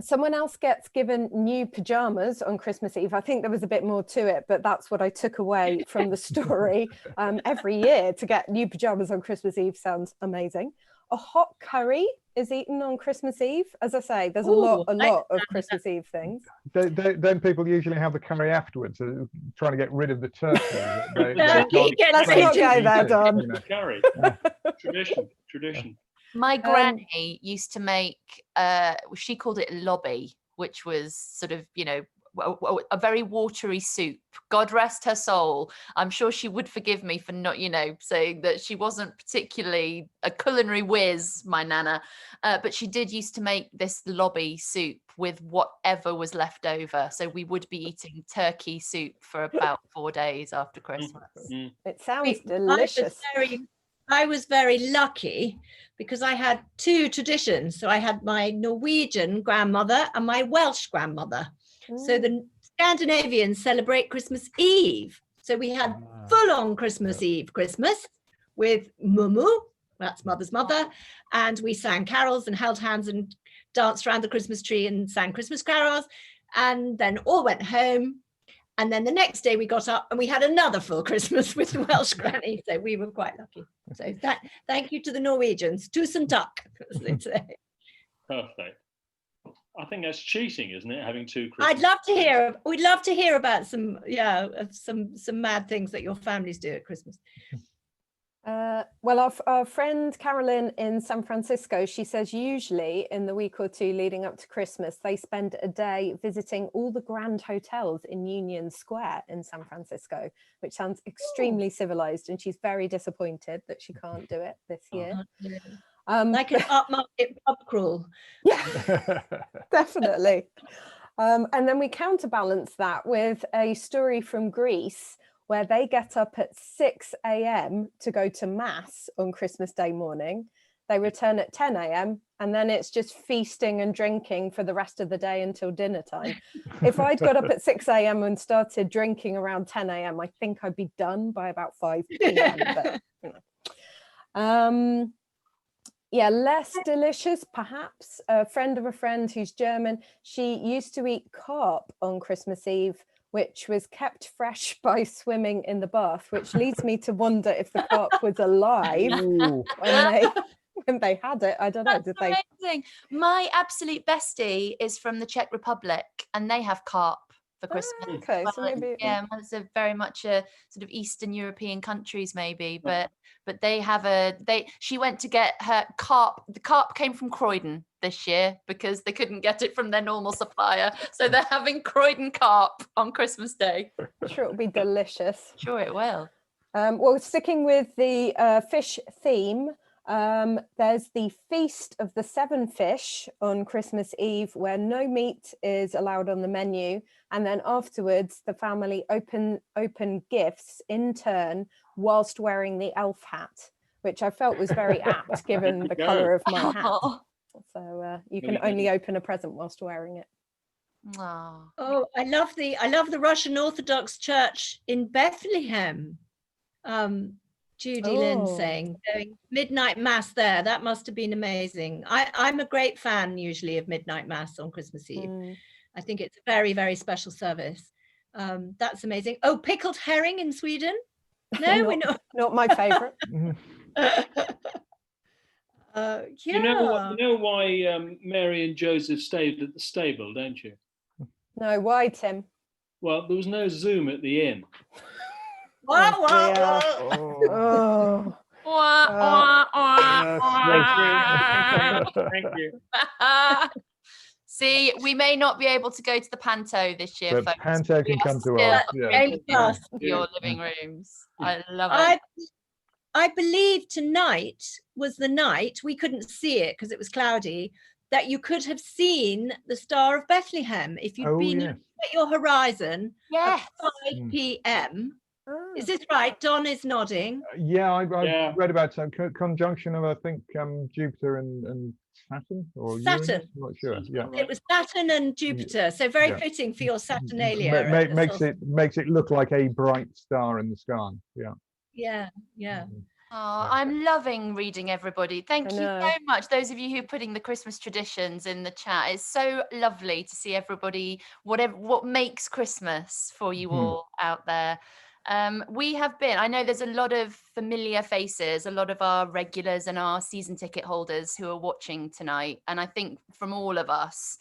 Someone else gets given new pajamas on Christmas Eve. I think there was a bit more to it, but that's what I took away from the story. Every year to get new pajamas on Christmas Eve sounds amazing. A hot curry is eaten on Christmas Eve. As I say, there's a lot of Christmas Eve things. Then people usually have the curry afterwards, trying to get rid of the turkey. Let's not go there, Don. You know. Curry. Tradition. My granny used to make, she called it lobby, which was sort of, you know, a very watery soup. God rest her soul. I'm sure she would forgive me for not, you know, saying that she wasn't particularly a culinary whiz, my nana, but she did used to make this lobby soup with whatever was left over. So we would be eating turkey soup for about 4 days after Christmas. It sounds delicious. I was very lucky because I had 2 traditions. So I had my Norwegian grandmother and my Welsh grandmother. So the Scandinavians celebrate Christmas Eve. So we had full-on Christmas Eve Christmas with Mumu, that's mother's mother, and we sang carols and held hands and danced around the Christmas tree and sang Christmas carols, and then all went home. And then the next day we got up and we had another full Christmas with the Welsh granny. So we were quite lucky. So thank you to the Norwegians. Tusen takk, as they say. Perfect. I think that's cheating, isn't it? Having 2 Christmas. We'd love to hear about some mad things that your families do at Christmas. Well, our friend Carolyn in San Francisco, she says usually in the week or two leading up to Christmas, they spend a day visiting all the grand hotels in Union Square in San Francisco, which sounds extremely civilized, and she's very disappointed that she can't do it this year. Like an upmarket pub crawl. Yeah, definitely. And then we counterbalance that with a story from Greece, where they get up at 6 a.m. to go to Mass on Christmas Day morning. They return at 10 a.m. and then it's just feasting and drinking for the rest of the day until dinner time. If I'd got up at 6 a.m. and started drinking around 10 a.m., I think I'd be done by about 5 p.m. But, you know. Yeah, less delicious, perhaps. A friend of a friend who's German, she used to eat carp on Christmas Eve, which was kept fresh by swimming in the bath, which leads me to wonder if the carp was alive when they had it. I don't know. That's amazing. My absolute bestie is from the Czech Republic, and they have carp for Christmas. Okay, so maybe it's a very much a sort of Eastern European countries, maybe, but they have she went to get her carp. The carp came from Croydon this year because they couldn't get it from their normal supplier, so they're having Croydon carp on Christmas Day. I'm sure it'll be delicious. Sure it will. Well, sticking with the fish theme, there's the Feast of the Seven Fish on Christmas Eve, where no meat is allowed on the menu, and then afterwards the family open gifts in turn whilst wearing the elf hat, which I felt was very apt given the colour of my hat. So you can only open a present whilst wearing it. Oh, I love the Russian Orthodox Church in Bethlehem. Judy Lynn saying going midnight mass there. That must have been amazing. I'm a great fan usually of midnight mass on Christmas Eve. I think it's a very, very special service. That's amazing. Oh, pickled herring in Sweden? No, we're not. Not my favorite. Yeah. You know why Mary and Joseph stayed at the stable, don't you? No, why, Tim? Well, there was no Zoom at the inn. Thank you. See, we may not be able to go to the panto this year, but folks. panto can come to us. Your living rooms. I love it. I believe tonight was the night, we couldn't see it because it was cloudy, that you could have seen the Star of Bethlehem if you'd been at your horizon at 5 p.m. Is this right? Don is nodding. I read about some conjunction of, I think, Jupiter and Saturn or Saturn. Uranus? I'm not sure. Yeah, it was Saturn and Jupiter, so very fitting for your Saturnalia. Makes it look like a bright star in the sky. Yeah. Oh, I'm loving reading everybody. Thank you so much. Those of you who are putting the Christmas traditions in the chat. It's so lovely to see everybody, what makes Christmas for you all out there. We have been, I know there's a lot of familiar faces, a lot of our regulars and our season ticket holders who are watching tonight. And I think from all of us,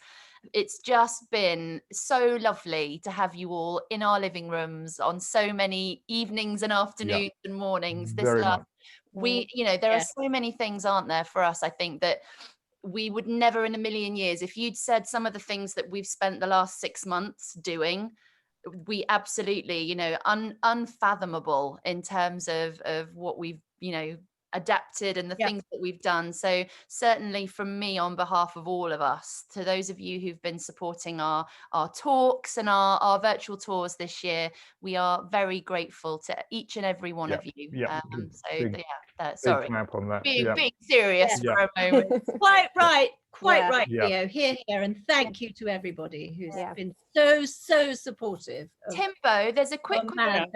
it's just been so lovely to have you all in our living rooms on so many evenings and afternoons and mornings. There are so many things, aren't there, for us, I think, that we would never in a million years, if you'd said some of the things that we've spent the last 6 months doing, we absolutely, unfathomable in terms of what we've, adapted and the things that we've done. So certainly from me, on behalf of all of us, to those of you who've been supporting our talks and our virtual tours this year, we are very grateful to each and every one of you. Sorry, on that. Being serious for a moment. Quite right, Theo. Here, and thank you to everybody who's been so supportive. Timbo, there's a quick question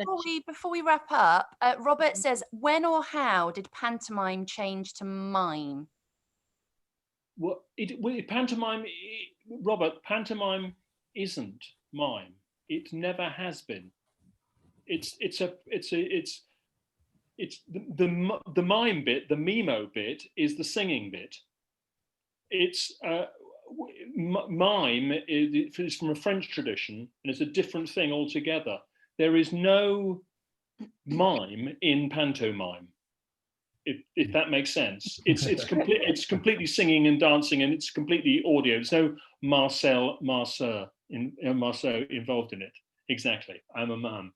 before we wrap up. Robert says, when or how did pantomime change to mime? Well, pantomime, Robert, pantomime isn't mime. It never has been. It's the mime bit, the mimo bit is the singing bit. It's mime is from a French tradition, and it's a different thing altogether. There is no mime in pantomime. if that makes sense. It's completely singing and dancing, and it's completely audio. There's no Marcel Marceau involved in it. Exactly. I'm a mum.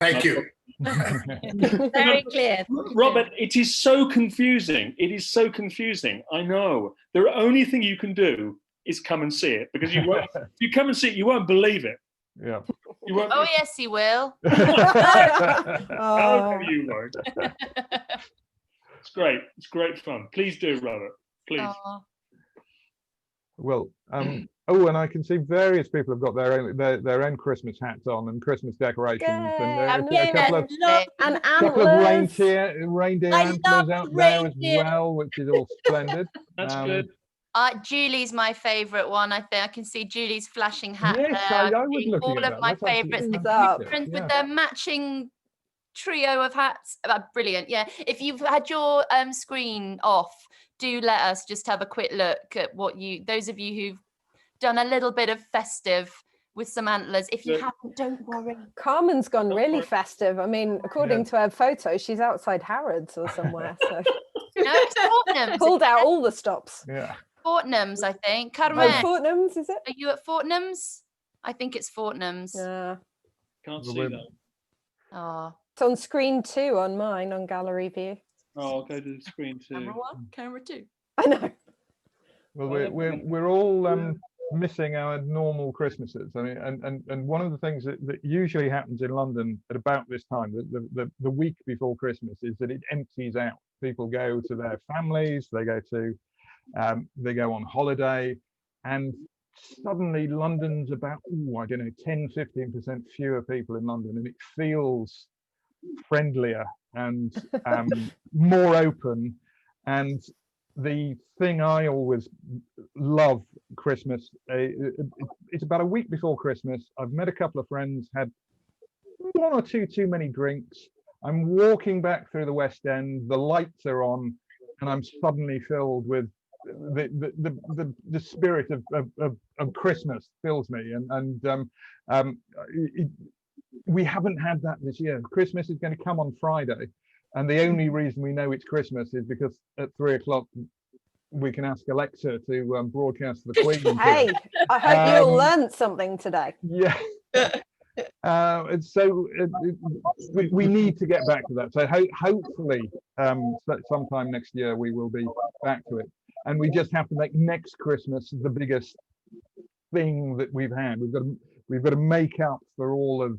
Thank you. Very clear. Robert, it is so confusing. It is so confusing. I know. The only thing you can do is come and see it, because you won't. If you come and see it, you won't believe it. Yeah. You won't. Oh yes, he will. Oh, you won't. It's great. It's great fun. Please do, Robert. Please. Aw. Well, oh, and I can see various people have got their own Christmas hats on and Christmas decorations, and Yay. a couple of And couple of antlers. reindeer I antlers love out there as reindeer. well, which is all splendid. That's good. Julie's my favourite one. I think I can see Julie's flashing hat Yes, there. I I'm was seeing looking all at of that. my That's absolutely favourites. The fantastic, Christians yeah. with their matching trio of hats. Brilliant. Yeah. If you've had your screen off, do let us just have a quick look at what those of you who've done a little bit of festive with some antlers. If you Yeah. haven't, don't worry. Carmen's gone Don't really worry. festive. I mean, according to her photo, she's outside Harrods or somewhere. So No, it's Fortnum's. pulled out all the stops. Yeah. Fortnum's, I think. Oh, Carmen, Fortnum's, is it? are you at Fortnum's? I think it's Fortnum's. Yeah. Can't Well, see we're- that. Oh. It's on screen 2 on mine on gallery view. Oh, I'll go to the screen too. Camera 1, camera 2. I know. Well, Oh, we're all missing our normal Christmases. I mean, and one of the things that usually happens in London at about this time, the week before Christmas, is that it empties out. People go to their families, they go on holiday, and suddenly London's about, I don't know, 10-15% fewer people in London, and it feels friendlier and more open. And the thing I always love Christmas, it's about a week before Christmas. I've met a couple of friends, had one or two too many drinks. I'm walking back through the West End, the lights are on, and I'm suddenly filled with the spirit of Christmas fills me. We haven't had that this year. Christmas is going to come on Friday, and the only reason we know it's Christmas is because at 3 o'clock we can ask Alexa to broadcast the Queen. Hey, I hope you all learned something today. Yeah. And so we need to get back to that. So hopefully sometime next year we will be back to it, and we just have to make next Christmas the biggest thing that we've had. We've got to make up for all of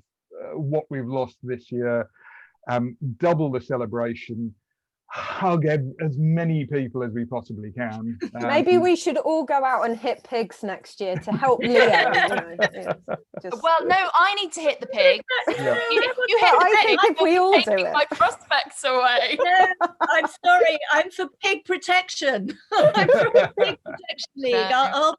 what we've lost this year, double the celebration, hug as many people as we possibly can. Maybe we should all go out and hit pigs next year to help Leo. Well, no, I need to hit the pig. Yeah. You hit the I pig, think if we all do taking it. my prospects away. No, I'm sorry. I'm for pig protection. I'm for pig protection league. I'll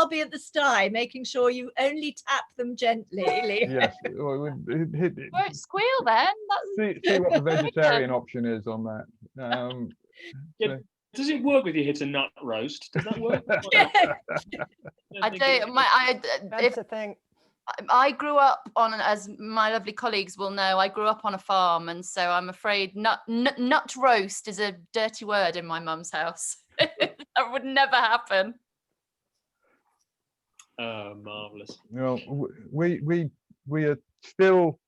be at the sty, making sure you only tap them gently. Leo. Yes. Won't squeal then. That's See what the vegetarian option is on that. Yeah. Does it work with you hit a nut roast? Does that work? I do. That's a thing. I grew up on, as my lovely colleagues will know, I grew up on a farm, and so I'm afraid nut roast is a dirty word in my mum's house. That would never happen. Marvelous. Well, we are still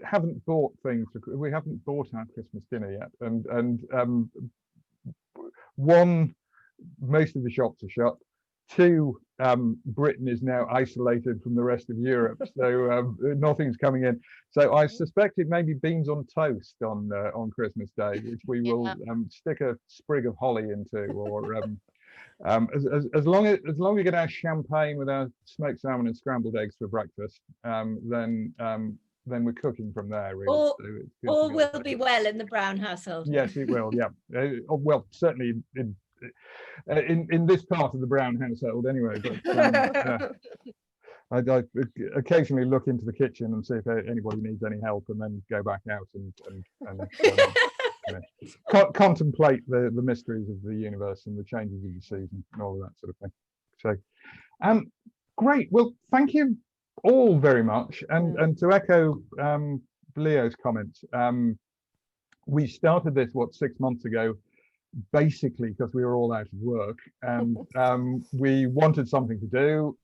haven't bought things. We haven't bought our Christmas dinner yet, and one, most of the shops are shut. Two, Britain is now isolated from the rest of Europe, so nothing's coming in. So I suspect it may be beans on toast on Christmas Day, which we will stick a sprig of holly into, or as long as we get our champagne with our smoked salmon and scrambled eggs for breakfast, then we're cooking from there. Really. All will be well in the Brown household. Yes, it will. Yeah. Well, certainly in this part of the Brown household, anyway. But I occasionally look into the kitchen and see if anybody needs any help, and then go back out and contemplate the mysteries of the universe and the changes of the season and all of that sort of thing. So, great. Well, thank you all very much, and to echo Leo's comments, we started this, 6 months ago, basically because we were all out of work, and we wanted something to do.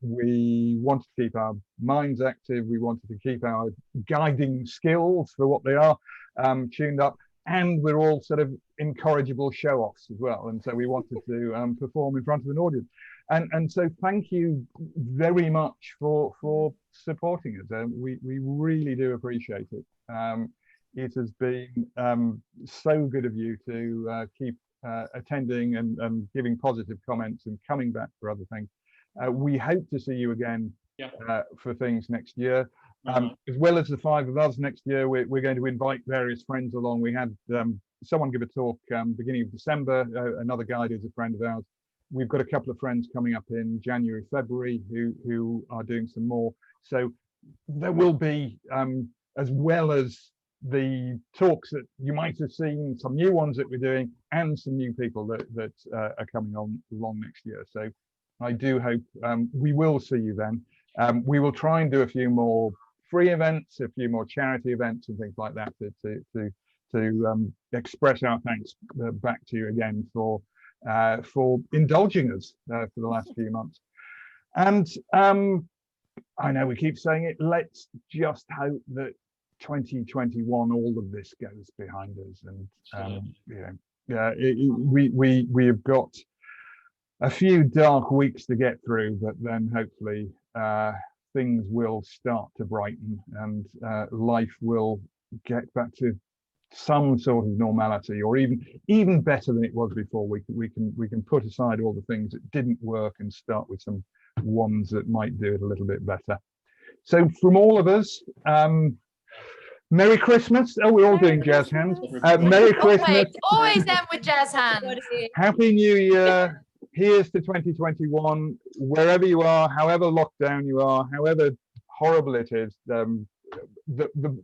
We wanted to keep our minds active. We wanted to keep our guiding skills, for what they are, tuned up. And we're all sort of incorrigible show-offs as well. And so we wanted to perform in front of an audience. And so thank you very much for supporting us. We really do appreciate it. It has been so good of you to keep attending and giving positive comments and coming back for other things. We hope to see you again for things next year. As well as the 5 of us next year, we're going to invite various friends along. We had someone give a talk beginning of December, another guide who's a friend of ours. We've got a couple of friends coming up in January, February who are doing some more. So there will be, as well as the talks that you might have seen, some new ones that we're doing, and some new people that are coming along next year. So I do hope we will see you then. We will try and do a few more free events, a few more charity events and things like that to express our thanks back to you again for indulging us for the last few months. And I know we keep saying it, let's just hope that 2021, all of this goes behind us, and we have got a few dark weeks to get through, but then hopefully things will start to brighten, and life will get back to some sort of normality, or even better than it was before. We can put aside all the things that didn't work and start with some ones that might do it a little bit better. So from all of us, Merry Christmas. Oh, we're all doing jazz hands. Merry Christmas. Always end with jazz hands. Happy New Year. Here's to 2021, wherever you are, however locked down you are, however horrible it is, the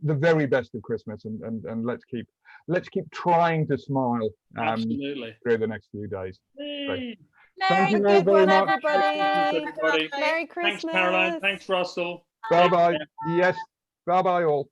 very best of Christmas, and let's keep trying to smile Absolutely through the next few days. So, Thank you all very much. Everybody. everybody. Merry Christmas. Thanks Caroline, thanks Russell. Bye bye. Yes, bye bye all.